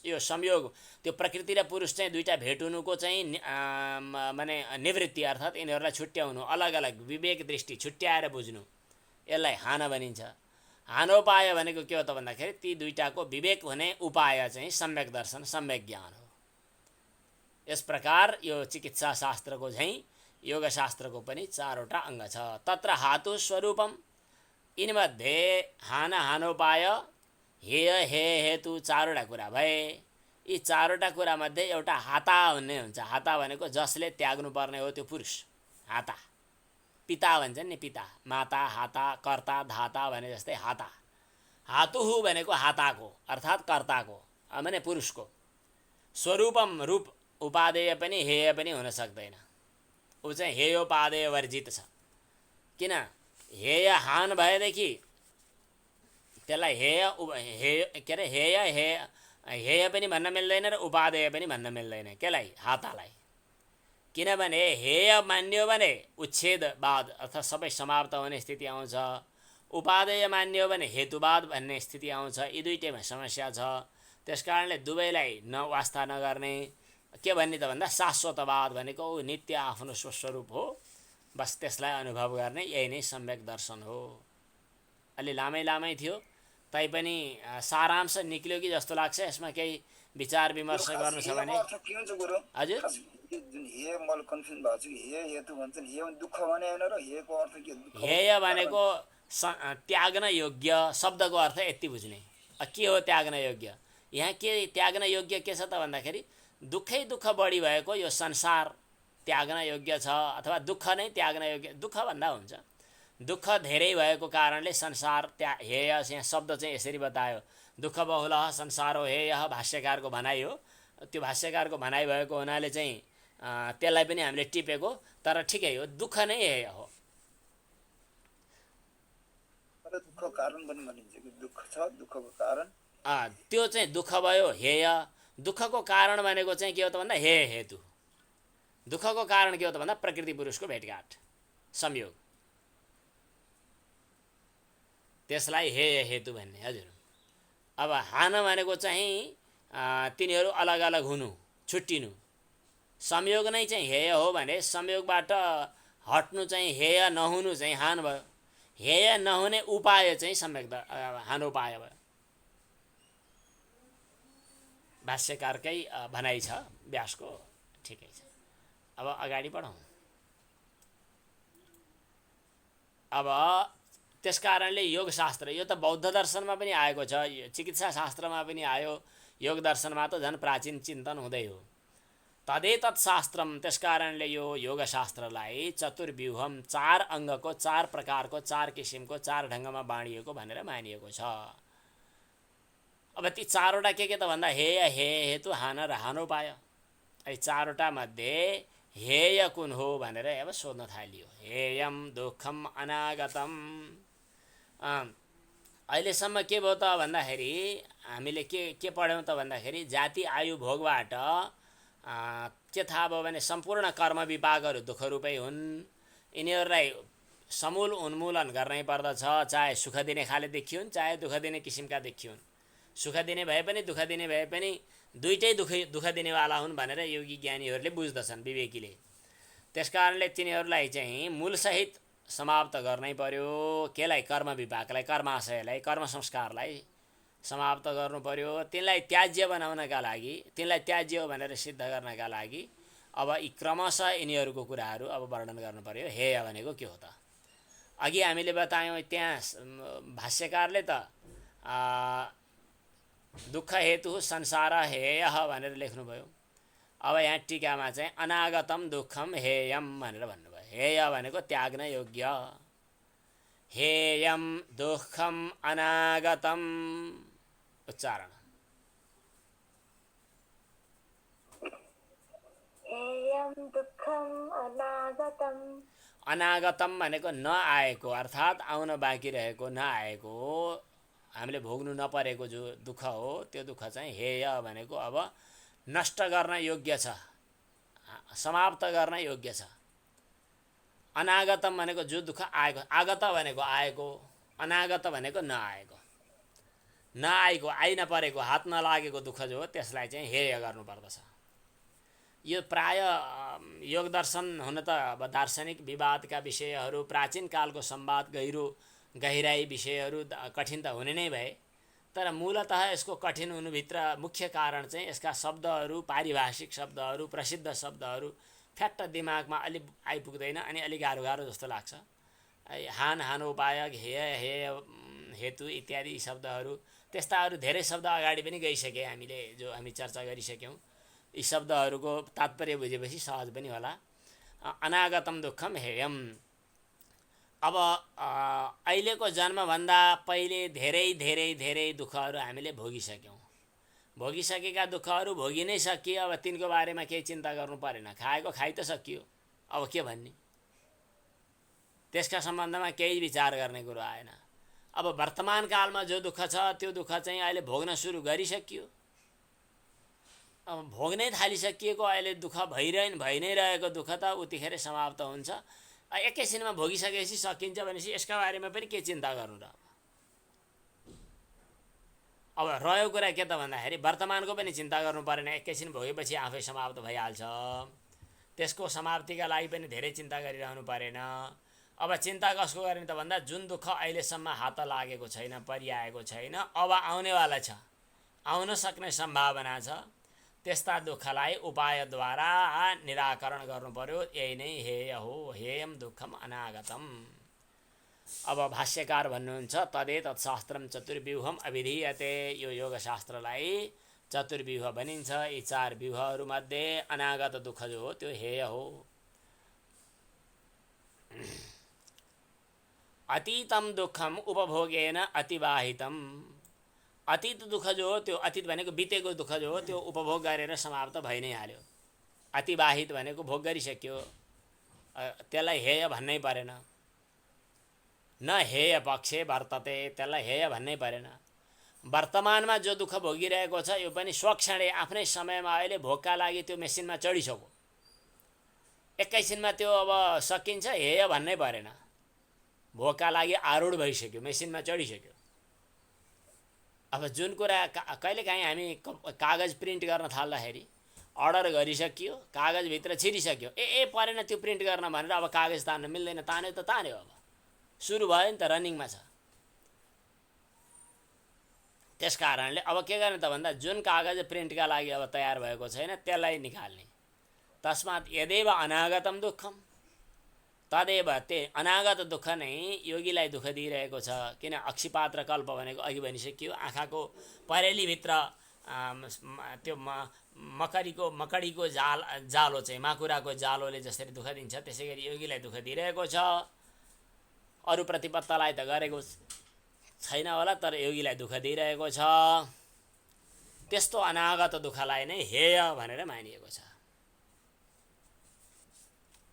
यो संयोग, त्यो प्रकृति र पुरुष चाहिँ दुईटा भेट हुनुको चाहिँ माने निवृत्ति, अर्थात् यिनीहरूलाई छुट्याउनु, अलग अलग विवेक दृष्टि छुट्याएर बुझ्नु, यसलाई हान भनिन्छ। हानोपाय भनेको के हो त भन्दाखेरि ती दुईटाको विवेक हुने उपाय चाहिँ सम्यक दर्शन, सम्यक ज्ञान हो। यस प्रकार यो चिकित्सा शास्त्रको चाहिँ योग शास्त्रको पनि 4वटा अङ्ग छ। तत्र हातु स्वरूपम, यिनीमध्ये हान हानोपाय, हेय हे हेतु 4वटा कुरा भए। यी 4वटा कुरामध्ये एउटा हाता भन्ने हुन्छ। हाता भनेको जसले त्याग्नु पर्ने हो त्यो पुरुष, हाता। पिता भन्छन् नि, पिता, माता, हाता, कर्ता, धाता भने जस्तै हाता। हातुहु भनेको हाताको अर्थात् कर्ताको माने पुरुषको। स्वरूपम रूप, उपादेय पनि हेय पनि हुन सक्दैन। ऊ चाहिँ हेयोपादेय वर्जित छ। किन हेय हान भएदेखि त्यसलाई हेय के अरे हेय पनि भन्न मिल्दैन र उपादेय पनि भन्न मिल्दैन। केलाई, हातालाई। किनभने हेय मान्यो भने उच्छेदवाद अर्थात् सबै समाप्त हुने स्थिति आउँछ। उपादेय मान्यो भने हेतुवाद भन्ने स्थिति आउँछ। यी दुईटैमा समस्या छ। त्यसकारणले दुवैलाई वास्ता नगर्ने। के भन्ने त भन्दा शाश्वतवाद भनेको नित्य आफ्नो स्वस्वरूप हो, बस त्यसलाई अनुभव गर्ने, यही नै सम्यक दर्शन हो। अलि लामै थियो, तैपनि सारांश निक्ल्यो कि जस्तो लाग्छ। यसमा केही विचार विमर्श गर्नु छ भने। हजुर, जुन हेय मलाई कन्फ्युज भएको छु। हेय हेतु भन्छन्, हेय भने दुःख भने हैन र हेयको अर्थ के? हेय भनेको त्याग्न योग्य शब्दको अर्थ यति बुझ्ने। के हो त्याग्न योग्य? यहाँ के त्याग्न योग्य के छ त भन्दाखेरि दुःखै दुःख बढी भएको यो संसार त्याग्न योग्य छ, अथवा दुःख नै त्याग्न योग्य। दुःख भन्दा हुन्छ, दुःख धेरै भएको कारणले संसार हेय। यहाँ शब्द चाहिँ यसरी बतायो, दुःख बहुल संसारो हेय भाष्यकारको भनाइ हो। त्यो भाष्यकारको भनाइ भएको हुनाले चाहिँ त्यसलाई पनि हामीले टिपेको, तर ठिकै हो, दुःख नै हेय हो। दुःखको कारण पनि भनिन्छ कि दुःख छ दुःखको कारण त्यो चाहिँ दुःख भयो हेय। दुःखको कारण भनेको चाहिँ के हो त भन्दा हेय हेतु। दुःखको कारण के हो त भन्दा प्रकृति पुरुषको भेटघाट संयोग, त्यसलाई हेय हेतु भन्ने। हजुर, अब हान भनेको चाहिँ तिनीहरू अलग अलग हुनु, छुट्टिनु। संयोग नै चाहिँ हेय हो भने संयोगबाट हट्नु चाहिँ हेय, नहुनु चाहिँ हान भयो। हेय नहुने उपाय चाहिँ सम्यक हान उपाय भयो। भाष्यकारकै भनाइ छ व्यासको, ठिकै छ। अब अगाडि बढौँ। अब त्यसकारणले योग शास्त्र, यो त बौद्ध दर्शनमा पनि आएको छ, चिकित्सा शास्त्रमा पनि आयो, योग दर्शनमा त झन् प्राचीन चिन्तन हुँदै हो। तदेतत् शास्त्रम, त्यसकारणले यो योगशास्त्रलाई चतुर्व्यूहम, 4 अङ्गको, 4 प्रकारको, 4 किसिमको, 4 ढङ्गमा बाँडिएको भनेर मानिएको छ। अब ती 4वटा के त भन्दा हेय, हेय हेतु, हान र हानोपाय। यी 4वटा मध्ये हेय कुन हो भनेर अब सोध्न थालियो। हेयम दुःखम अनागतम। अहिलेसम्म के भयो त भन्दाखेरि हामीले के पढ्यौँ त भन्दाखेरि जाति आयु भोगबाट के थाहा भयो भने सम्पूर्ण कर्म विपाकहरू दुःखरूपै हुन्। यिनीहरूलाई समूल उन्मूलन गर्नै पर्दछ, चाहे सुख दिने खाले देखियोन् चाहे दुःख दिने किसिमका देखियोन्। सुख दिने भए पनि दुःख दिने भए पनि दुईटै दुःख दिनेवाला हुन् भनेर योगी ज्ञानीहरूले बुझ्दछन्, विवेकीले। त्यसकारणले तिनीहरूलाई चाहिँ मूलसहित समाप्त गर्नै पर्यो। केलाई? कर्म विपाकलाई, कर्माशयलाई, कर्म संस्कारलाई समाप्त गर्नु पर्यो। तिनलाई त्याज्य बनाउनका लागि, तिनलाई त्याज्य हो भनेर सिद्ध गर्नका लागि अब यी क्रमशः यिनीहरूको कुराहरू अब वर्णन गर्नु पर्यो। हेय भनेको के हो त? अघि हामीले बतायौँ त्यहाँ भाष्यकारले त दुःख हेतु संसार हेय भनेर लेख्नुभयो। अब यहाँ टीकामा चाहिँ अनागतम दुःखम हेयम भनेर भन्नुभयो। हेय भनेको त्याग्न योग्य। हेयम दुःखम अनागतम, उच्चारण। हेयम दुःखम अनागतम। अनागतम भनेको नआएको, अर्थात् आउन बाँकी रहेको, नआएको, हामीले भोग्नु नपरेको जो दुःख हो त्यो दुःख चाहिँ हेय भनेको अब नष्ट गर्न योग्य छ, समाप्त गर्न योग्य छ। अनागतम भनेको जो दुःख आएको, आगत भनेको आएको, अनागत भनेको नआएको, नआएको, आइ नपरेको, हात नलागेको दुःख जो हो त्यसलाई चाहिँ हेय गर्नुपर्दछ। यो प्राय योग दर्शन हुन त अब दार्शनिक विवादका विषयहरू, प्राचीन कालको संवाद गहिराई विषयहरू कठिन त हुने नै भए, तर मूलतः यसको कठिन हुनुभित्र मुख्य कारण चाहिँ यसका शब्दहरू, पारिभाषिक शब्दहरू, प्रसिद्ध शब्दहरू फ्याट्ट दिमागमा अलि आइपुग्दैन अनि अलि गाह्रो गाह्रो जस्तो लाग्छ। हान, हानोपाय, हेय, हेय हेतु इत्यादि शब्दहरू, त्यस्ताहरू धेरै शब्द अगाडि पनि गइसके हामीले, जो हामी चर्चा गरिसक्यौँ। यी शब्दहरूको तात्पर्य बुझेपछि सहज पनि होला। अनागतम दुःखम हेयम। अब अहिलेको जन्मभन्दा पहिले धेरै धेरै धेरै दुःखहरू हामीले भोगिसक्यौँ। भोगिसकेका दुःखहरू भोगि नै सकियो। अब तिनको बारेमा केही चिन्ता गर्नु परेन। खाएको खाइ त सकियो, अब के भन्ने? त्यसका सम्बन्धमा केही विचार गर्ने कुरो आएन। अब वर्तमान कालमा जो दुःख छ त्यो दुःख चाहिँ अहिले भोग्न सुरु गरिसकियो। अब भोग्नै थालिसकिएको अहिले दुःख भइ नै रहेको दुःख त उतिखेर समाप्त हुन्छ। एकैछिनमा भोगिसकेपछि सकिन्छ भनेपछि यसका बारेमा पनि के चिन्ता गर्नु र? अब रह्यो कुरा के त भन्दाखेरि वर्तमानको पनि चिन्ता गर्नु परेन। एकैछिन भोगेपछि आफै समाप्त भइहाल्छ। त्यसको समाप्तिका लागि पनि धेरै चिन्ता गरिरहनु परेन। अब चिन्ता कसको गर्ने त भन्दा जुन दुःख अहिलेसम्म हात लागेको छैन, परिआएको छैन, अब आउनेवाला छ, आउन सक्ने सम्भावना छ, त्यस्ता दुःखलाई उपायद्वारा निराकरण गर्नु पर्यो। यही नै हेय हो। हेयम दुःखम अनागतम। अब भाष्यकार भन्नुहुन्छ तदेतत् शास्त्रम चतुर्व्यूहम अभिधीयते। यो योगशास्त्रलाई चतुर्व्यूह भनिन्छ। यी 4 व्यूहहरूमध्ये अनागत दुःख जो हो त्यो हेय हो। अतीतम दुःखम उपभोगेन अतिवाहितम। अतीत दुःख जो हो त्यो, अतीत भनेको बितेको दुःख जो हो त्यो उपभोग गरेर समाप्त भइ नै हाल्यो। अतिवाहित भनेको भोग गरिसक्यो, त्यसलाई हेय भन्नै परेन। न हेय पक्षे वर्तते, त्यसलाई हेय भन्नै परेन। वर्तमानमा जो दुःख भोगिरहेको छ यो पनि स्वक्षणे आफ्नै समयमा अहिले भोकका लागि त्यो मेसिनमा चढिसक्यो, एकैछिनमा त्यो अब सकिन्छ, हेय भन्नै परेन। भोकका लागि आरूढ भइसक्यो, मेसिनमा चढिसक्यो। अब जुन कुरा कहिलेकाहीँ हामी कागज प्रिन्ट गर्न थाल्दाखेरि अर्डर गरिसकियो, कागजभित्र छिरिसक्यो, परेन त्यो प्रिन्ट गर्न भनेर अब कागज तान्न मिल्दैन, तान्यो त तान्यो, अब सुरु भयो नि त, रनिङमा छ। त्यस कारणले अब के गर्ने त भन्दा जुन कागज प्रिन्टका लागि अब तयार भएको छैन त्यसलाई निकाल्ने। तस्मात् यदेव अनागतम दुःखम तदेव, अनागत दुःख नै योगीलाई दुःख दिइरहेको छ। किन अक्षिपात र कल्प भनेको अघि भनिसकियो, आँखाको परेलीभित्र त्यो मकडीको जालो चाहिँ माकुराको जालोले जसरी दुःख दिन्छ त्यसै गरी योगीलाई दुःख दिइरहेको छ। अरू प्रतिपत्तालाई त गरेको छैन होला, तर योगीलाई दुःख दिइरहेको छ। त्यस्तो अनागत दुःखलाई नै हेय भनेर मानिएको छ।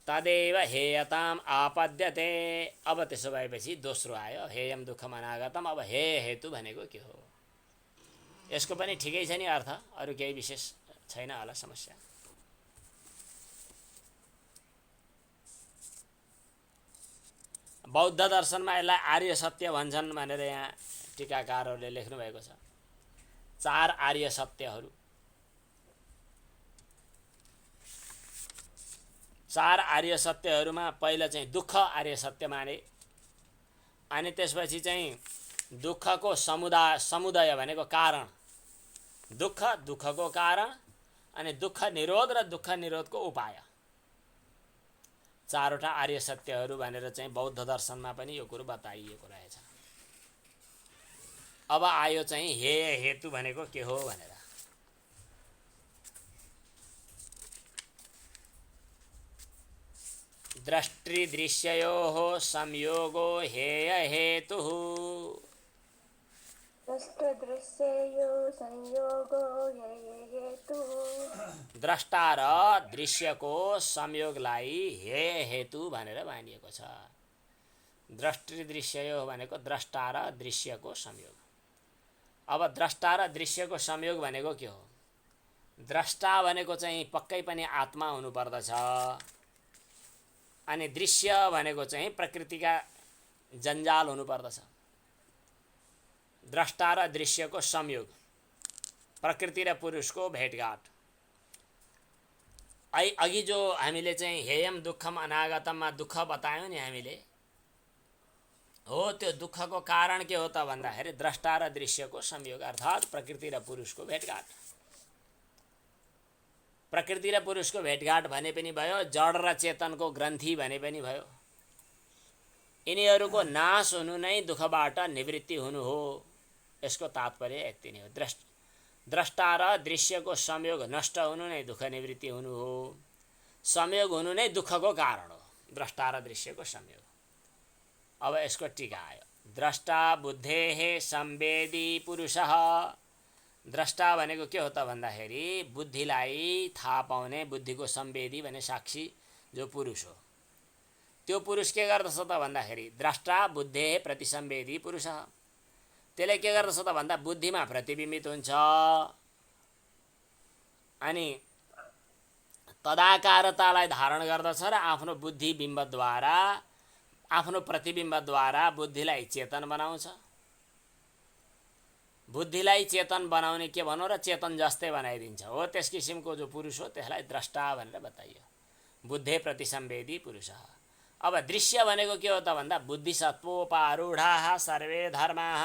तदेव हेयताम आपद्यते। अब त्यसो भएपछि दोस्रो आयो, हेयम दुःखम अनागतम। अब हेय हेतु भनेको के हो, यसको पनि ठिकै छ नि अर्थ, अरू केही विशेष छैन होला समस्या। बौद्ध दर्शनमा यसलाई आर्य सत्य भन्छन् भनेर यहाँ टीकाकारहरूले लेख्नु भएको छ। 4 आर्य सत्यहरू, 4 आर्य सत्यहरूमा पहिला चाहिँ दुःख आर्य सत्य माने, अनि त्यसपछि चाहिँ दुःखको समुदाय भनेको कारण, दुःख, दुःखको कारण, अनि दुःख निरोध र दुःख निरोधको उपाय। 4वटा आर्य सत्यहरू भनेर चाहिँ बौद्ध दर्शनमा पनि यो कुरो बताइएको रहेछ। अब आयो चाहिँ हेय हेतु भनेको के हो भनेर। दृष्टिदृश्ययोः संयोगो हेय हेतुः। दृष्टदृश्ययो संयोगो हेय हेतुः। द्रष्टा र दृश्यको संयोगलाई हेय हेतु भनेर मानिएको छ। दृष्टिदृश्ययो भनेको द्रष्टा र दृश्यको संयोग। अब द्रष्टा र दृश्यको संयोग भनेको के हो? द्रष्टा भनेको चाहिँ पक्कै पनि आत्मा हुनुपर्दछ, अनि दृश्य भनेको चाहिँ प्रकृतिका जन्जाल हुनुपर्दछ। द्रष्टा र दृश्यको संयोग, प्रकृति र पुरुषको भेटघाट। अघि जो हामीले चाहिँ हेयम दुःखम अनागतममा दुःख बतायौँ नि हामीले, हो त्यो दुःखको कारण के हो त भन्दाखेरि द्रष्टा र दृश्यको संयोग, अर्थात् प्रकृति र पुरुषको भेटघाट। प्रकृति र पुरुषको भेटघाट भने पनि भयो, जड र चेतनको ग्रन्थि भने पनि भयो। यिनीहरूको नाश हुनु नै दुःखबाट निवृत्ति हुनु हो, यसको तात्पर्य यति नै हो। द्रष्टा र दृश्यको संयोग नष्ट हुनु नै दुःख निवृत्ति हुनु हो, संयोग हुनु नै दुःखको कारण हो, द्रष्टा र दृश्यको संयोग। अब यसको टीका आयो, द्रष्टा बुद्धेः संवेदी पुरुषः। द्रष्टा भनेको के हो त भन्दाखेरि बुद्धिलाई थाहा पाउने, बुद्धिको संवेदी भने साक्षी जो पुरुष हो, त्यो पुरुष के गर्दछ त भन्दाखेरि द्रष्टा बुद्धेः प्रतिसंवेदी पुरुषः। त्यसले के गर्दछ त भन्दा बुद्धिमा प्रतिबिम्बित हुन्छ, अनि तदाकारतालाई धारण गर्दछ र आफ्नो बुद्धिबिम्बद्वारा, आफ्नो प्रतिबिम्बद्वारा बुद्धिलाई चेतन बनाउँछ। बुद्धिलाई चेतन बनाउने के भनौँ र चेतन जस्तै बनाइदिन्छ, हो त्यस किसिमको जो पुरुष हो त्यसलाई द्रष्टा भनेर बताइयो, बुद्धे प्रतिसंवेदी पुरुषः। अब दृश्य भनेको के हो त भन्दा बुद्धिसत्वोपारूढाः सर्वे धर्माः।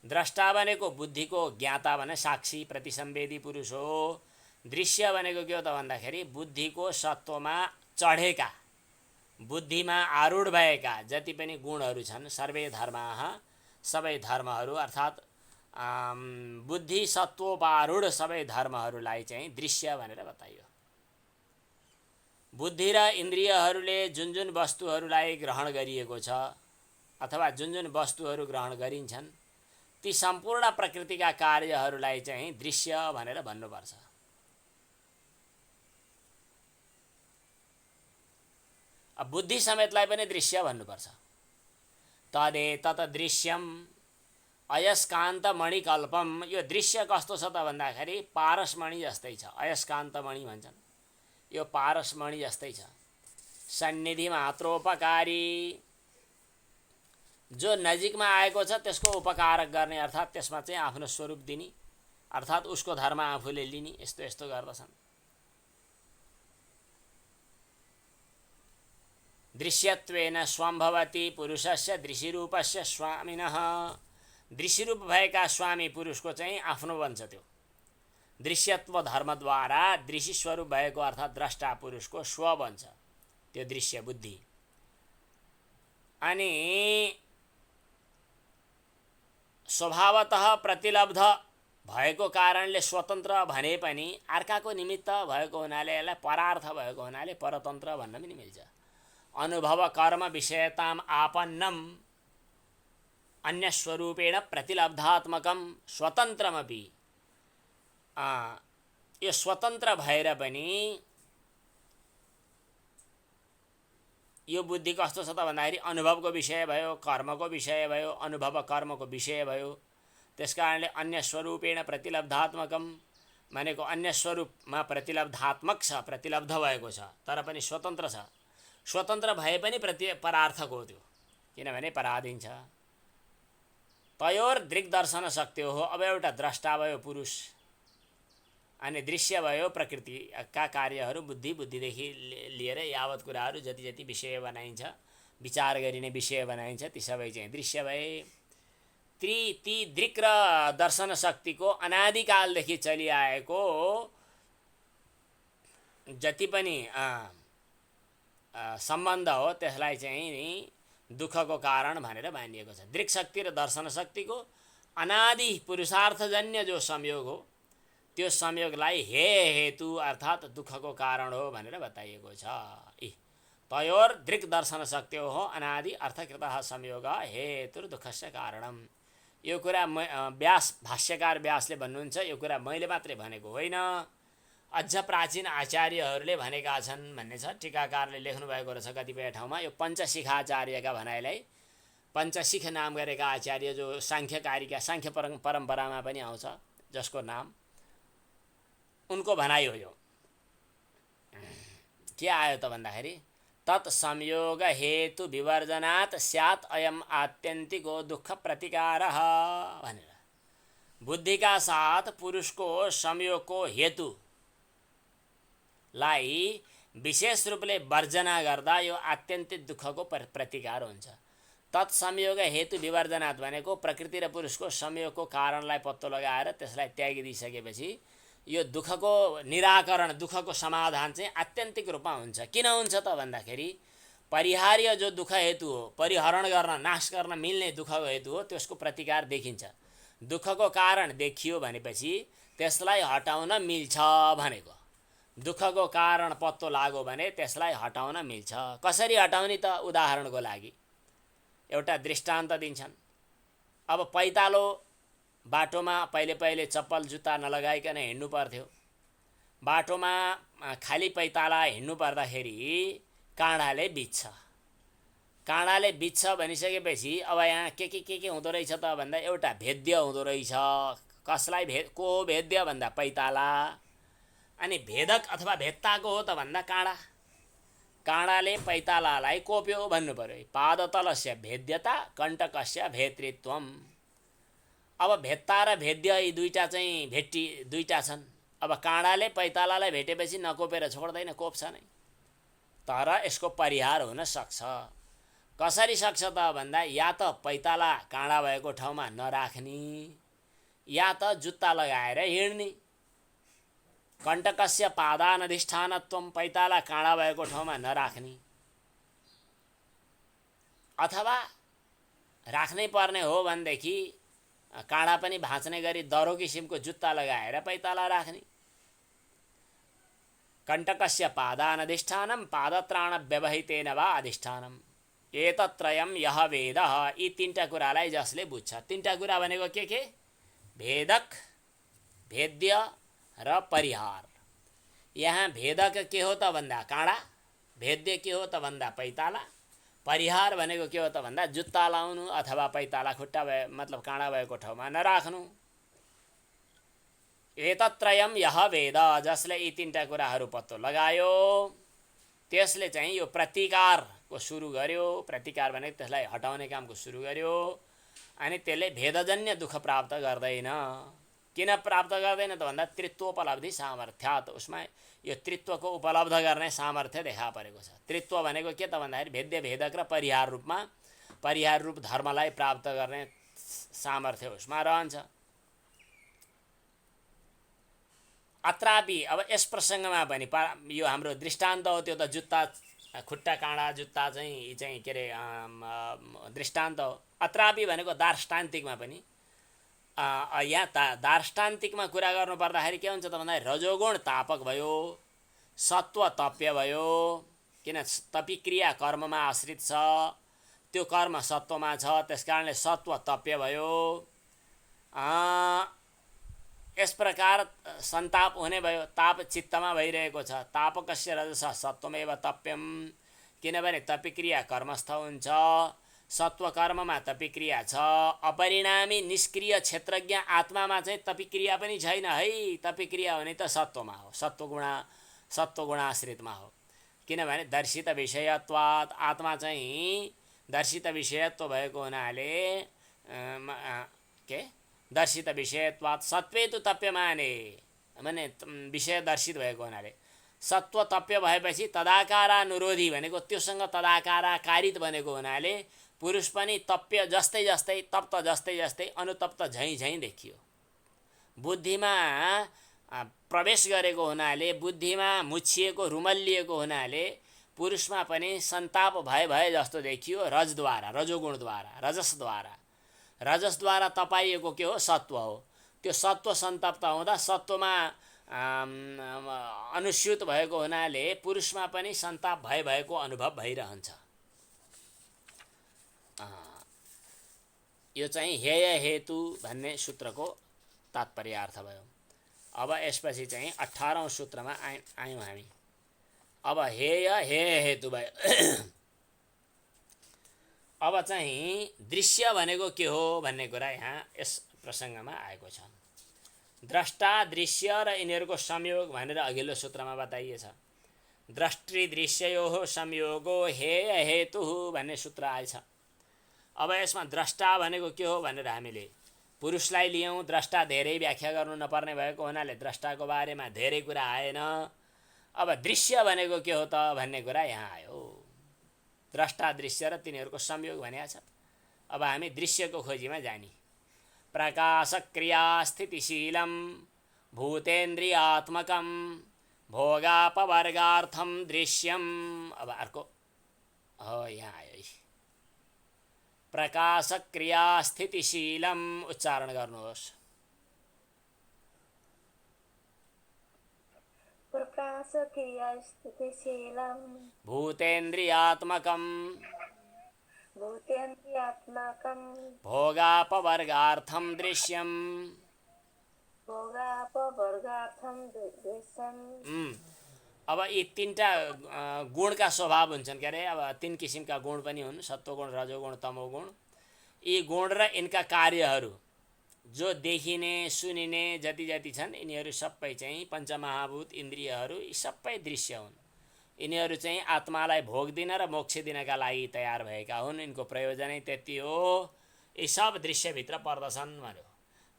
द्रष्टा भनेको बुद्धिको ज्ञाता भने साक्षी प्रतिसंवेदी पुरुष हो। दृश्य भनेको के हो त भन्दाखेरि बुद्धिको सत्वमा चढेका, बुद्धिमा आरूढ भएका जति पनि गुणहरू छन्, सर्वे धर्माः सबै धर्महरू, अर्थात् बुद्धि सत्वोपारूढ सबै धर्महरूलाई चाहिँ दृश्य भनेर बताइयो। बुद्धि र इन्द्रियहरूले जुन जुन वस्तुहरूलाई ग्रहण गरिएको छ अथवा जुन जुन वस्तुहरू ग्रहण गरिन्छन् ती सम्पूर्ण प्रकृतिका कार्यहरूलाई चाहिँ दृश्य भनेर भन्नुपर्छ। अब बुद्धि समेतलाई पनि दृश्य भन्नुपर्छ। तदेतत् दृश्यम अयस्कान्त मणिकल्पम। यो दृश्य कस्तो छ त भन्दाखेरि पारसमणि जस्तै छ। अयस्कान्त मणि भन्छन्, यो पारसमणि जस्तै छ। सन्निधि मात्रोपकारी, जो नजिकमा आएको छ त्यसको उपकार गर्ने, अर्थात् त्यसमा चाहिँ आफ्नो स्वरूप दिने, अर्थात् उसको धर्म आफूले लिने, यस्तो यस्तो गर्दछन्। दृश्यत्वेन स्वम्भवति पुरुषस्य दृशिरूपस्य स्वामिनः। दृशिरूप भएका स्वामी पुरुषको चाहिँ आफ्नो बन्छ त्यो। दृश्यत्व धर्मद्वारा दृश्य स्वरूप भएको अर्थात् द्रष्टा पुरुषको स्व बन्छ त्यो दृश्य बुद्धि। अनि स्वभावतः प्रतिलब्ध भएको कारणले स्वतन्त्र भने पनि अर्काको निमित्त भएको हुनाले यसलाई परार्थ भएको हुनाले परतन्त्र भन्न पनि मिल्छ। अनुभव कर्म विषयताम आपन्नम अन्य स्वरूपेण प्रतिलब्धात्मकम स्वतन्त्रमपि। यो स्वतन्त्र भएर पनि यो बुद्धि कस्तो छ त भन्दाखेरि अनुभवको विषय भयो, कर्मको विषय भयो, अनुभव कर्मको विषय भयो। त्यसकारणले अन्य स्वरूपेण प्रतिलब्धात्मकम भनेको अन्य स्वरूपमा प्रतिलब्धात्मक छ, प्रतिलब्ध भएको छ, तर पनि स्वतन्त्र छ। स्वतन्त्र भए पनि परार्थको हो त्यो, किनभने पराधीन छ। तयोर दृग्दर्शन शक्तियो हो। अब एउटा द्रष्टा भयो पुरुष, अनि दृश्य भयो प्रकृतिका कार्यहरू, बुद्धि, बुद्धिदेखि लिएर यावत कुराहरू जति जति विषय बनाइन्छ, विचार गरिने विषय बनाइन्छ, ती सबै चाहिँ दृश्य भए। ती दृक् र दर्शन शक्तिको अनादिकालदेखि चलिआएको जति पनि सम्बन्ध हो त्यसलाई चाहिँ नि दुःखको कारण भनेर मानिएको छ। दृक् शक्ति र दर्शन शक्तिको अनादि पुरुषार्थजन्य जो संयोग हो त्यो संयोगलाई हेतु अर्थात् दुःखको कारण हो भनेर बताइएको छ। तयोर दृक् दर्शन शक्तियो हो अनादि अर्थकृतः संयोग हेतुर दुःखस्य कारणम। यो कुरा भाष्यकार व्यासले भन्नुहुन्छ, यो कुरा मैले मात्रै भनेको होइन, अझ प्राचीन आचार्यहरूले भनेका छन् भन्ने छ। टीकाकारले लेख्नुभएको रहेछ कतिपय ठाउँमा। यो पञ्चशिखाचार्यका भनाइलाई पञ्चशिख नाम गरेका आचार्य जो साङ्ख्यकारिका साङ्ख्य परम्परामा पनि आउँछ जसको नाम, उनको भनाइ हो यो। के आयो त भन्दाखेरि तत् संयोग हेतु विवर्जनात् स्यात् अयम आत्यन्तिको दुःख प्रतिकारः भनेर। बुद्धिका साथ पुरुषको संयोगको हेतुलाई विशेष रूपले वर्जना गर्दा यो आत्यन्तिक दुःखको प्रतिकार हुन्छ। तत्संयोग हेतु विवर्जनात् भनेको प्रकृति र पुरुषको संयोगको कारणलाई पत्तो लगाएर त्यसलाई त्यागिदिइसकेपछि यो दुःखको निराकरण, दुःखको समाधान चाहिँ आत्यन्तिक रूपमा हुन्छ। किन हुन्छ त भन्दाखेरि परिहार्य जो दुःख हेतु हो, परिहरण गर्न, नाश गर्न मिल्ने दुःखको हेतु हो, त्यसको प्रतिकार देखिन्छ। दुःखको कारण देखियो भनेपछि त्यसलाई हटाउन मिल्छ भनेको। दुःखको कारण पत्तो लाग्यो भने त्यसलाई हटाउन मिल्छ। कसरी हटाउने त? उदाहरणको लागि एउटा दृष्टान्त दिन्छन्। अब पैतालो बाटोमा पहिले चप्पल जुत्ता नलगाइकन हिँड्नु पर्थ्यो। बाटोमा खाली पैताला हिँड्नु पर्दाखेरि काँडाले बित्छ। काँडाले बित्छ भनिसकेपछि अब यहाँ के हुँदो रहेछ त भन्दा एउटा भेद्य हुँदो रहेछ। कसलाई को भेद्य भन्दा पैताला। अनि भेदक अथवा भेत्ताको हो त भन्दा काँडा। काँडाले पैतालालाई कोप्यो भन्नु पर्यो। पादतलस्य भेद्यता कण्टकस्य भेतृत्वम। अब भेत्ता र भेद्य यी दुईटा छन्। अब काँडाले पैतालालाई भेटेपछि नकोपेर छोड्दैन, कोप्छ नै। तर यसको परिहार हुन सक्छ। कसरी सक्छ त भन्दा या त पैताला काँडा भएको ठाउँमा नराख्ने, या त जुत्ता लगाएर हिँड्ने। कण्टकस्य पादानधिष्ठानत्वम, पैताला काँडा भएको ठाउँमा नराख्ने, अथवा राख्नै पर्ने हो भनेदेखि काँडा पनि भाँच्ने गरी दरो किसिमको जुत्ता लगाएर पैताला राख्ने। कण्टकस्य पादानधिष्ठानम पादत्राण व्यवहितेन वा अधिष्ठानम एतत्रयम यह वेदः। यी तीनटा कुरालाई जसले बुझ्छ। तीनटा कुरा भनेको के? भेदक, भेद्य र परिहार। यहाँ भेदक के हो त भन्दा काँडा, भेद्य के हो त भन्दा पैताला, परिहार भनेको के हो त भन्दा जुत्ता लाउनु अथवा पैताला खुट्टा भए मतलब काँडा भएको ठाउँमा नराख्नु। एतत्रयम यह वेद, जसले यी तीनटा कुराहरू पत्तो लगायो त्यसले चाहिँ यो प्रतिकारको सुरु गर्यो। प्रतिकार भनेको त्यसलाई हटाउने कामको सुरु गर्यो। अनि त्यसले भेदजन्य दुःख प्राप्त गर्दैन। किन प्राप्त गर्दैन त भन्दा त्रित्वोपलब्धि सामर्थ्यात्, उसमा यो त्रित्वको उपलब्ध गर्ने सामर्थ्य देखा परेको छ। त्रित्व भनेको के त भन्दाखेरि भेद्य भेदक र परिहार रूपमा परिहार रूप धर्मलाई प्राप्त गर्ने सामर्थ्य उसमा रहन्छ। अत्रापि अब यस प्रसङ्गमा पनि यो हाम्रो दृष्टान्त हो, त्यो त जुत्ता खुट्टा काँडा जुत्ता चाहिँ के अरे दृष्टान्त हो। अत्रापि भनेको दार्ष्टान्तिकमा पनि यहाँ दार्ष्टान्तिकमा कुरा गर्नु पर्दाखेरि के हुन्छ त भन्दाखेरि रजोगुण तापक भयो, सत्व तप्य भयो। किन तपिक्रिया कर्ममा आश्रित छ, त्यो कर्म सत्वमा छ, त्यस कारणले सत्व तप्य भयो। यस प्रकार सन्ताप हुने भयो, ताप चित्तमा भइरहेको छ। तापकस्य रजस सत्वमेव तप्यम, किनभने तपिक्रिया कर्मस्थ हुन्छ, सत्व कर्ममा तपिक्रिया छ। अपरिणामी निष्क्रिय क्षेत्रज्ञ आत्मामा चाहिँ तपिक्रिया पनि छैन है। तपिक्रिया हुने त सत्वमा हो, सत्वगुणाश्रितमा हो। किनभने दर्शित विषयत्वात्, आत्मा चाहिँ दर्शित विषयत्व भएको हुनाले के दर्शित विषयत्वात् सत्वे तु तप्यमाने, माने विषय दर्शित भएको हुनाले सत्व तप्य भएपछि तदाकारानुरोधी भनेको त्योसँग तदाकाराकारित बनेको हुनाले पुरुष पनि तप्य जस्तै जस्तै तप्त जस्तै जस्तै अनुतप्त झैँ झैँ देखियो। बुद्धिमा प्रवेश गरेको हुनाले, बुद्धिमा मुछिएको रुमल्लिएको हुनाले पुरुषमा पनि सन्ताप भए जस्तो देखियो। रजद्वारा, रजोगुणद्वारा, रजसद्वारा तपाइएको के हो? सत्व हो। त्यो सत्व सन्तप्त हुँदा सत्वमा अनुस्यूत भएको हुनाले पुरुषमा पनि सन्ताप भएको अनुभव भइरहन्छ। यो चाहिँ हेय हेतु भन्ने सूत्रको तात्पर्यार्थ भयो। अब यसपछि चाहिँ 18औं सूत्रमा आयौँ हामी। अब हेय हेतु भयो। अब चाहिँ दृश्य भनेको के हो भन्ने कुरा यहाँ यस प्रसङ्गमा आएको छ। द्रष्टा दृश्य र यिनीहरूको संयोग भनेर अघिल्लो सूत्रमा बताइएछ। दृष्टि दृश्ययो संयोगो हेय हेतु भन्ने सूत्र आएछ। अब यसमा द्रष्टा भनेको के हो भनेर हामीले पुरुषलाई लियौँ। द्रष्टा धेरै व्याख्या गर्नु नपर्ने भएको हुनाले द्रष्टाको बारेमा धेरै कुरा आएन। अब दृश्य भनेको के हो त भन्ने कुरा यहाँ आयो। द्रष्टा दृश्य र तिनीहरूको संयोग भनेको छ। अब हामी दृश्यको खोजीमा जाने। प्रकाश क्रिया स्थितिशीलम भूतेन्द्रियात्मकम भोगापवर्गार्थम दृश्यम। अब अर्को हो यहाँ आयो। प्रकाश क्रिया स्थितिशीलम उच्चारण गर्नुहोस्। प्रकाश क्रिया स्थितिशीलम भूतेन्द्रियात्मकम भूतेन्द्रियात्मकं भोगापवर्गार्थम दृश्यम। भोगापवर्गार्थं दृश्यम्। अब यी तीनटा गुणका स्वभाव हुन्छन्। के अरे अब तीन किसिमका गुण पनि हुन्, सत्वगुण, रजोगुण, तमोगुण। यी गुण र यिनका कार्यहरू जो देखिने सुनिने जति जति छन् यिनीहरू सबै चाहिँ पञ्चमहाभूत इन्द्रियहरू यी सबै दृश्य हुन्। यिनीहरू चाहिँ आत्मालाई भोग दिन र मोक्ष दिनका लागि तयार भएका हुन्। यिनको प्रयोजनै त्यति हो। यी सब दृश्यभित्र पर्दछन् भन्यो।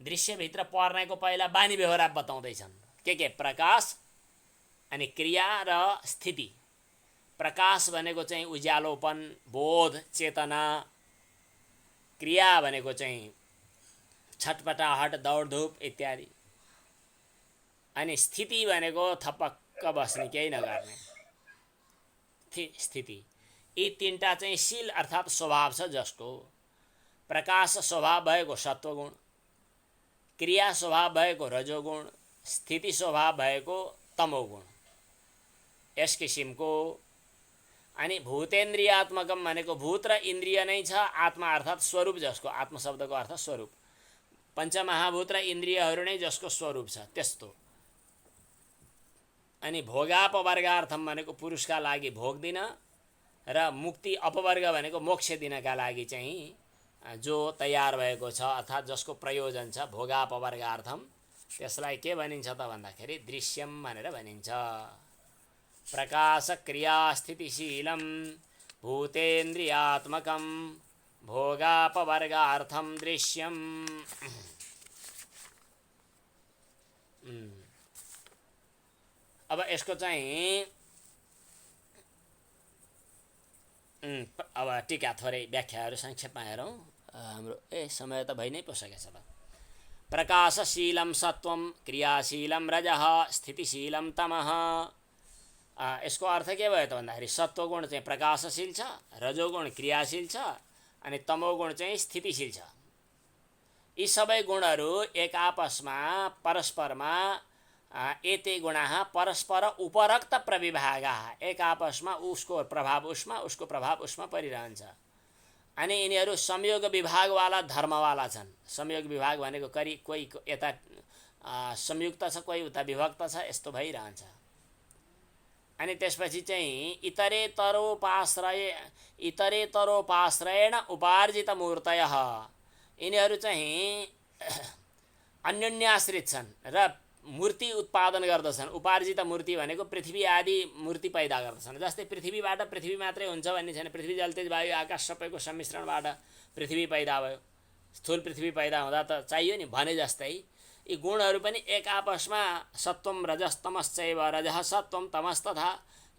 दृश्यभित्र पर्नेको पहिला बानी व्यवहार बताउँदैछन्। के प्रकाश अनि क्रिया र स्थिति। प्रकाश भनेको चाहिँ उज्यालोपन, बोध, चेतना। क्रिया भनेको चाहिँ छटपटाहट, दौडधुप इत्यादि। अनि स्थिति भनेको थपक्क बस्ने, केही नगर्ने स्थिति। यी तीनटा चाहिँ शील अर्थात् स्वभाव छ जसको। प्रकाश स्वभाव भएको सत्वगुण, क्रिया स्वभाव भएको रजोगुण, स्थिति स्वभाव भएको तमोगुण। यस किसिमको। अनि भूतेन्द्रियात्मकम भनेको भूत र इन्द्रिय नै छ, आत्मा अर्थात् स्वरूप जसको। आत्म शब्दको अर्थ स्वरूप। पञ्चमहाभूत र इन्द्रियहरू नै जसको स्वरूप छ त्यस्तो। अनि भोगापवर्गार्थम भनेको पुरुषका लागि भोग दिन र मुक्ति अपवर्ग भनेको मोक्ष दिनका लागि चाहिँ जो तयार भएको छ अर्थात् जसको प्रयोजन छ भोगापवर्गार्थम, त्यसलाई के भनिन्छ त भन्दाखेरि दृश्यम भनेर भनिन्छ। प्रकाश क्रिया स्थितिशीलं भूतेन्द्रियात्मकं भोगापवर्गार्थम दृश्यम। अब यसको चाहिँ अब टीका थोरै व्याख्याहरू संक्षेपमा हेरौँ। हाम्रो समय त भइ नै पोसकेछ। प्रकाशशीलं सत्वं क्रियाशीलं रजः स्थितिशीलं तमः। यसको अर्थ के भयो त भन्दाखेरि सत्वगुण चाहिँ प्रकाशशील छ, रजोगुण क्रियाशील छ अनि तमोगुण चाहिँ स्थितिशील छ। यी सबै गुणहरू एक आपसमा परस्परमा एते गुणाः परस्पर उपरक्त प्रविभागाः, एक आपसमा उसको प्रभाव उसमा उसको प्रभाव उसमा परिरहन्छ। अनि यिनीहरू संयोग विभागवाला धर्मवाला छन्। संयोग विभाग भनेको कोही यता संयुक्त छ, कोही उता विभक्त छ, यस्तो भइरहन्छ। अनि त्यसपछि चाहिँ इतरेतरोपाश्रयेण उपार्जित मूर्तयः, यिनीहरू चाहिँ अन्योन्याश्रित छन् र मूर्ति उत्पादन गर्दछन्। उपार्जित मूर्ति भनेको पृथ्वी आदि मूर्ति पैदा गर्दछन्। जस्तै पृथ्वीबाट पृथ्वी मात्रै हुन्छ भन्ने छैन। पृथ्वी जल तेज वायु आकाश सबैको सम्मिश्रणबाट पृथ्वी पैदा भयो। स्थूल पृथ्वी पैदा हुँदा त चाहियो नि भने जस्तै यी गुणहरू पनि एक आपसमा सत्वम रजस्तमश्चैव रजः सत्वम तमस्तथा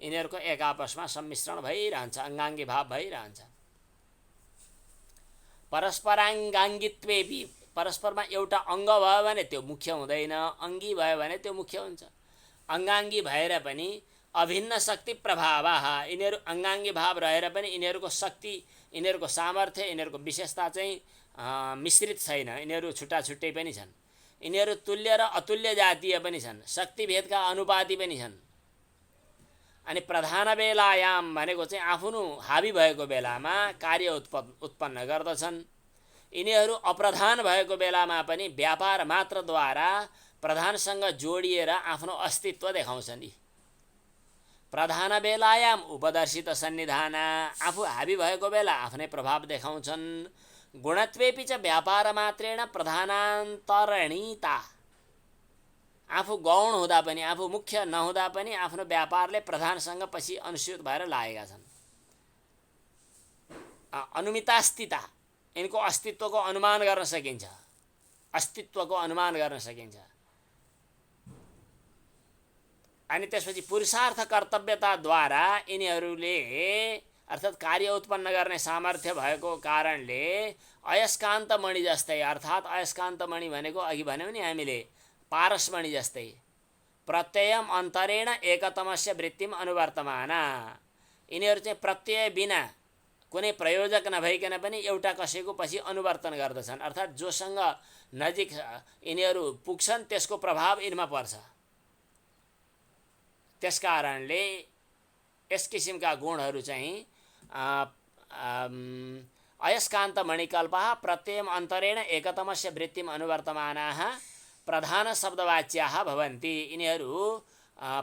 यिनीहरूको एक आपसमा सम्मिश्रण भइरहन्छ, अङ्गाङ्गी भाव भइरहन्छ। परस्पराङ्गाङ्गित्वेपि, परस्परमा एउटा अङ्ग भयो भने त्यो मुख्य हुँदैन, अङ्गी भयो भने त्यो मुख्य हुन्छ। अङ्गाङ्गी भएर पनि अभिन्न शक्ति प्रभावः, यिनीहरू अङ्गाङ्गी भाव रहेर पनि यिनीहरूको शक्ति, यिनीहरूको सामर्थ्य, यिनीहरूको विशेषता चाहिँ मिश्रित छैन। यिनीहरू छुट्टा छुट्टै पनि छन्। यिनीहरू तुल्य र अतुल्य जातीय पनि छन्, शक्तिभेदका अनुपाती पनि छन्। अनि प्रधान बेलायाम भनेको चाहिँ आफ्नो हाबी भएको बेलामा कार्य उत्पन्न गर्दछन्। यिनीहरू अप्रधान भएको बेलामा पनि व्यापार मात्रद्वारा प्रधानसँग जोडिएर आफ्नो अस्तित्व देखाउँछन्। प्रधान बेलायाम उपदर्शित सन्निधान, आफू हाबी भएको बेला आफ्नै प्रभाव देखाउँछन्। गुणत्वेपि च व्यापार मात्रेण प्रधानान्तरणीता, आफू गौण हुँदा पनि आफू मुख्य नहुँदा पनि आफ्नो व्यापारले प्रधानसँग पछि अनुस्यूत भएर लागेका छन्। अनुमितास्थिता, यिनको अस्तित्वको अनुमान गर्न सकिन्छ, अस्तित्वको अनुमान गर्न सकिन्छ। अनि त्यसपछि पुरुषार्थ कर्तव्यताद्वारा यिनीहरूले अर्थात् कार्य उत्पन्न गर्ने सामर्थ्य भएको कारणले अयस्कान्त मणि जस्तै, अर्थात् अयस्कान्त मणि भनेको अघि भन्यौँ नि हामीले पारसमणि जस्तै, प्रत्ययम अन्तरेण एकतमस्य वृत्तिम अनुवर्तमान, यिनीहरू चाहिँ प्रत्यय बिना कुनै प्रयोजक नभइकन पनि एउटा कसैको पछि अनुवर्तन गर्दछन्। अर्थात् जोसँग नजिक यिनीहरू पुग्छन् त्यसको प्रभाव यिनमा पर्छ। त्यसकारणले यस किसिमका गुणहरू चाहिँ अयस्कान्त मणिकल्पः प्रत्ययम अन्तरेण एकतमस्य वृत्तिम अनुवर्तमानाः प्रधान शब्दवाच्याः भवन्ति। यिनीहरू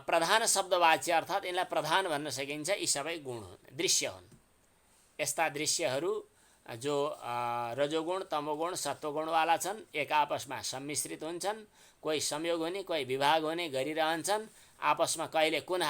प्रधान शब्दवाच्य अर्थात् यिनलाई प्रधान भन्न सकिन्छ। यी सबै गुण हुन्, दृश्य हुन्। यस्ता दृश्यहरू जो रजोगुण तमोगुण सत्वगुणवाला छन्, एक आपसमा सम्मिश्रित हुन्छन्। कोही संयोग हुने कोही विभाग हुने गरिरहन्छन्। आपसमा कहिले कुन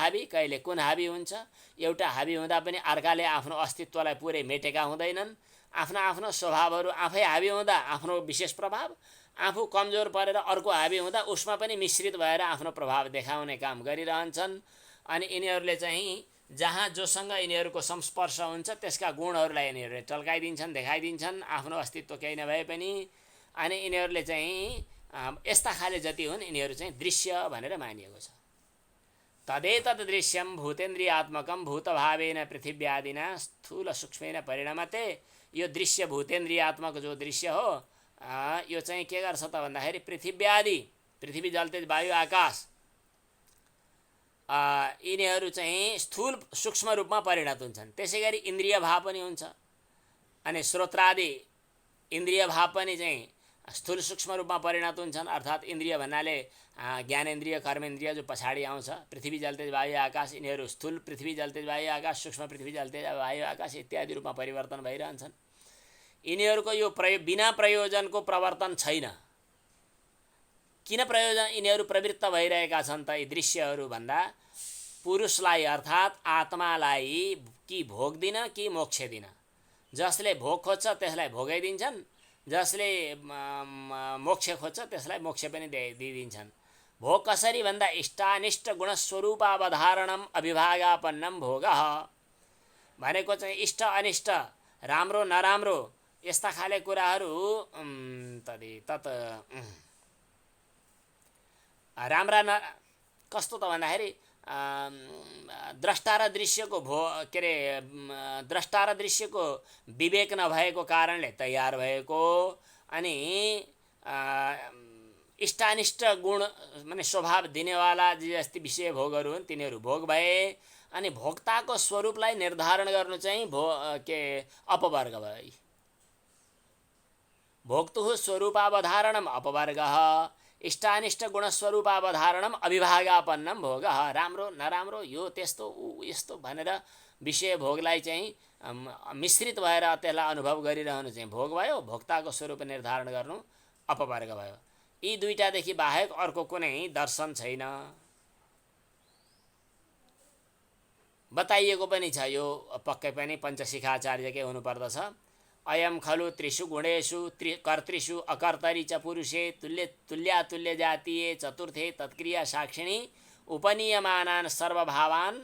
हाबी हुन्छ। एउटा हाबी हुँदा पनि अर्काले आफ्नो अस्तित्वलाई पुरै मेटेका हुँदैनन्। आफ्ना आफ्नो स्वभावहरू आफै हाबी हुँदा आफ्नो विशेष प्रभाव, आफू कमजोर परेर अर्को हाबी हुँदा उसमा पनि मिश्रित भएर आफ्नो प्रभाव देखाउने काम गरिरहन्छन्। अनि यिनीहरूले चाहिँ जहाँ जोसँग यिनीहरूको संस्पर्श हुन्छ त्यसका गुणहरूलाई यिनीहरूले टल्काइदिन्छन्, देखाइदिन्छन्, आफ्नो अस्तित्व केही नभए पनि। अनि यिनीहरूले चाहिँ यस्ता खाले जति हुन् यिनीहरू चाहिँ दृश्य भनेर मानिएको छ। तदेतद् दृश्यम भूतेन्द्रियात्मकं भूतभावेन पृथिव्यादिना स्थूल सूक्ष्मेन परिणमते। यो दृश्य भूतेन्द्रियात्मक जो दृश्य हो यो चाहिँ के गर्छ त भन्दाखेरि पृथिव्यादि, पृथ्वी जल तेज वायु आकाश, यिनीहरू चाहिँ स्थूल सूक्ष्म रूपमा परिणत हुन्छन्। त्यसै गरी इन्द्रिय भाव पनि हुन्छ। अनि श्रोत्रादि इन्द्रिय भाव पनि चाहिँ स्थूल सूक्ष्म रूपमा परिणत हुन्छन्। अर्थात् इन्द्रिय भन्नाले ज्ञानेन्द्रिय कर्मेन्द्रिय जो पछाडि आउँछ, पृथ्वी जल तेज वायु आकाश, यिनीहरू स्थूल पृथ्वी जल तेज वायु आकाश, सूक्ष्म पृथ्वी जल तेज वायु आकाश इत्यादि रूपमा परिवर्तन भइरहन्छन्। यिनीहरूको यो बिना प्रयोजनको प्रवर्तन छैन। किन प्रयोजन यिनीहरू प्रवृत्त भइरहेका छन् त? यी दृश्यहरू भन्दा पुरुषलाई अर्थात् आत्मालाई कि भोग दिन कि मोक्ष दिन। जसले भोग खोज्छ त्यसलाई भोगै दिन्छन्, जसले मोक्ष खोज्छ त्यसलाई मोक्ष पनि दिइदिन्छन्। भोग कसरी भन्दा इष्टानिष्ट गुणस्वरूपावधारणम अभिभागापन्नम भोगः भनेको चाहिँ इष्ट अनिष्ट राम्रो नराम्रो यस्ता खाले कुराहरू राम्रा न कस्तो त भन्दाखेरि द्रष्टा र दृश्यको के अरे द्रष्टा र दृश्यको विवेक नभएको कारणले तयार भएको, अनि इष्टानिष्ट गुण माने स्वभाव दिनेवाला जस्ती विषय भोगहरू हुन् तिनीहरू भोग भए, अनि भोक्ताको स्वरूपलाई निर्धारण गर्नु चाहिँ अपवर्ग भयो। भोक्तुः स्वरूपावधारणम अपवर्गः इष्टानिष्ट गुणस्वरूपावधारणम अभिभागापन्नम भोगः। राम्रो नराम्रो यो त्यस्तो ऊ यस्तो भनेर विषय भोगलाई चाहिँ मिश्रित भएर त्यसलाई अनुभव गरिरहनु चाहिँ भोग भयो। भोक्ताको स्वरूप निर्धारण गर्नु अपवर्ग भयो। यी दुईटादेखि बाहेक अर्को कुनै दर्शन छैन। बताइएको पनि छ, यो पक्कै पनि पञ्चशिखाचार्यकै हुनुपर्दछ। अयम खलु त्रिषु गुणेषु कर्तृषु अकर्तरि च पुरुषे तुल्या जातीये चतुर्थे तत्क्रिया साक्षिणी उपनीयमानान् सर्वभावान्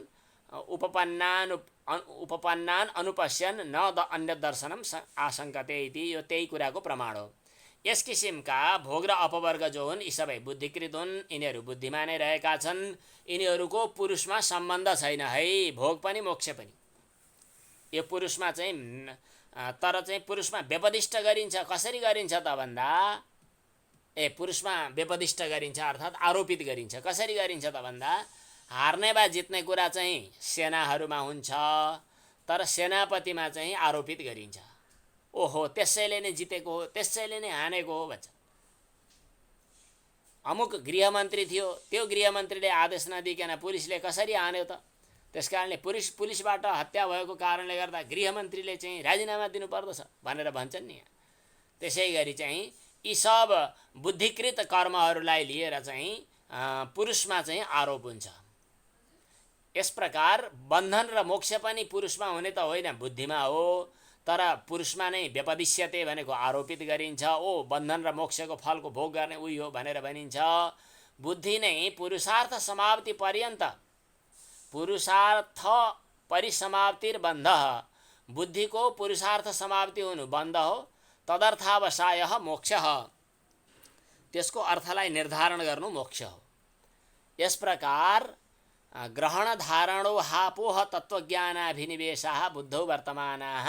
उपपन्नान् अनुपश्यन् न अन्य दर्शनम आशंकते इति। यो त्यही कुराको प्रमाण हो। यस किसिमका भोग र अपवर्ग जो हुन् यी सबै बुद्धिकृत हुन्। यिनीहरू बुद्धिमा नै रहेका छन्। यिनीहरूको पुरुषमा सम्बन्ध छैन है, भोग पनि मोक्ष पनि। यो पुरुषमा चाहिँ तर चाहिँ पुरुषमा व्यपदिष्ट गरिन्छ। कसरी गरिन्छ त भन्दा पुरुषमा व्यपदिष्ट गरिन्छ अर्थात् आरोपित गरिन्छ। कसरी गरिन्छ त भन्दा हार्ने वा जित्ने कुरा चाहिँ सेनाहरूमा हुन्छ, तर सेनापतिमा चाहिँ आरोपित गरिन्छ। ओहो त्यसैले नै जितेको हो, त्यसैले नै हानेको हो भन्छ। अमुक गृहमन्त्री थियो, त्यो गृहमन्त्रीले आदेश नदिकन पुलिसले कसरी हान्यो त? त्यसकारणले पुलिसबाट हत्या भएको कारणले गर्दा गृहमन्त्रीले चाहिँ राजीनामा दिनुपर्दछ भनेर भन्छन् नि। त्यसै गरी चाहिँ यी सब बुद्धिकृत कर्महरूलाई लिएर चाहिँ पुरुषमा चाहिँ आरोप हुन्छ। यस प्रकार बन्धन र मोक्ष पनि पुरुषमा हुने त होइन, बुद्धिमा हो, तर पुरुषमा नै व्यपदिष्यते भनेको आरोपित गरिन्छ। ओ बन्धन र मोक्षको फलको भोग गर्ने उही हो भनेर भनिन्छ। बुद्धि नै पुरुषार्थ समाप्ति पर्यन्त पुरुषार्थ परिसमाप्तिर्बन्ध, बुद्धिको पुरुषार्थ समाप्ति हुनु बन्ध हो। तदर्थावसाय मोक्ष, त्यसको अर्थलाई निर्धारण गर्नु मोक्ष हो। यस प्रकार ग्रहण धारणो हापोह तत्त्वज्ञानाभिनिवेशाः बुद्धौ वर्तमानाः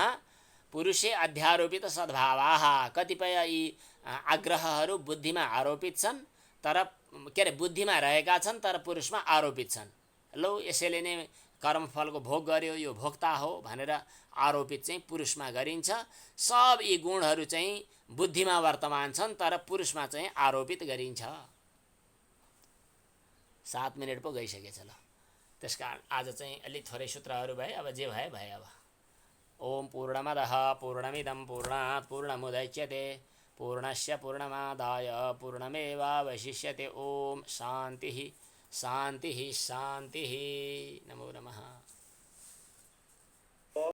पुरुषे अध्यारोपित सद्भावाः। कतिपय यी आग्रहहरू बुद्धिमा आरोपित छन्, तर के अरे बुद्धिमा रहेका छन् तर पुरुषमा आरोपित छन्। लौ यसैले नै कर्मफलको भोग गर्यो, यो भोक्ता हो भनेर आरोपित चाहिँ पुरुषमा गरिन्छ। सब यी गुणहरू चाहिँ बुद्धिमा वर्तमान छन् तर पुरुषमा चाहिँ आरोपित गरिन्छ। 7 मिनट पो गइसकेछ। ल त्यसकारण आज चाहिँ अलि थोरै सूत्रहरू भए, अब जे भए भए। अब ओम पूर्णमदः पूर्णमिदं पूर्णात् पूर्णमुदच्यते पूर्णस्य पूर्णमादाय पूर्णमेवावशिष्यते। ओम शान्तिः शान्तिः शान्तिः। नमो नमः।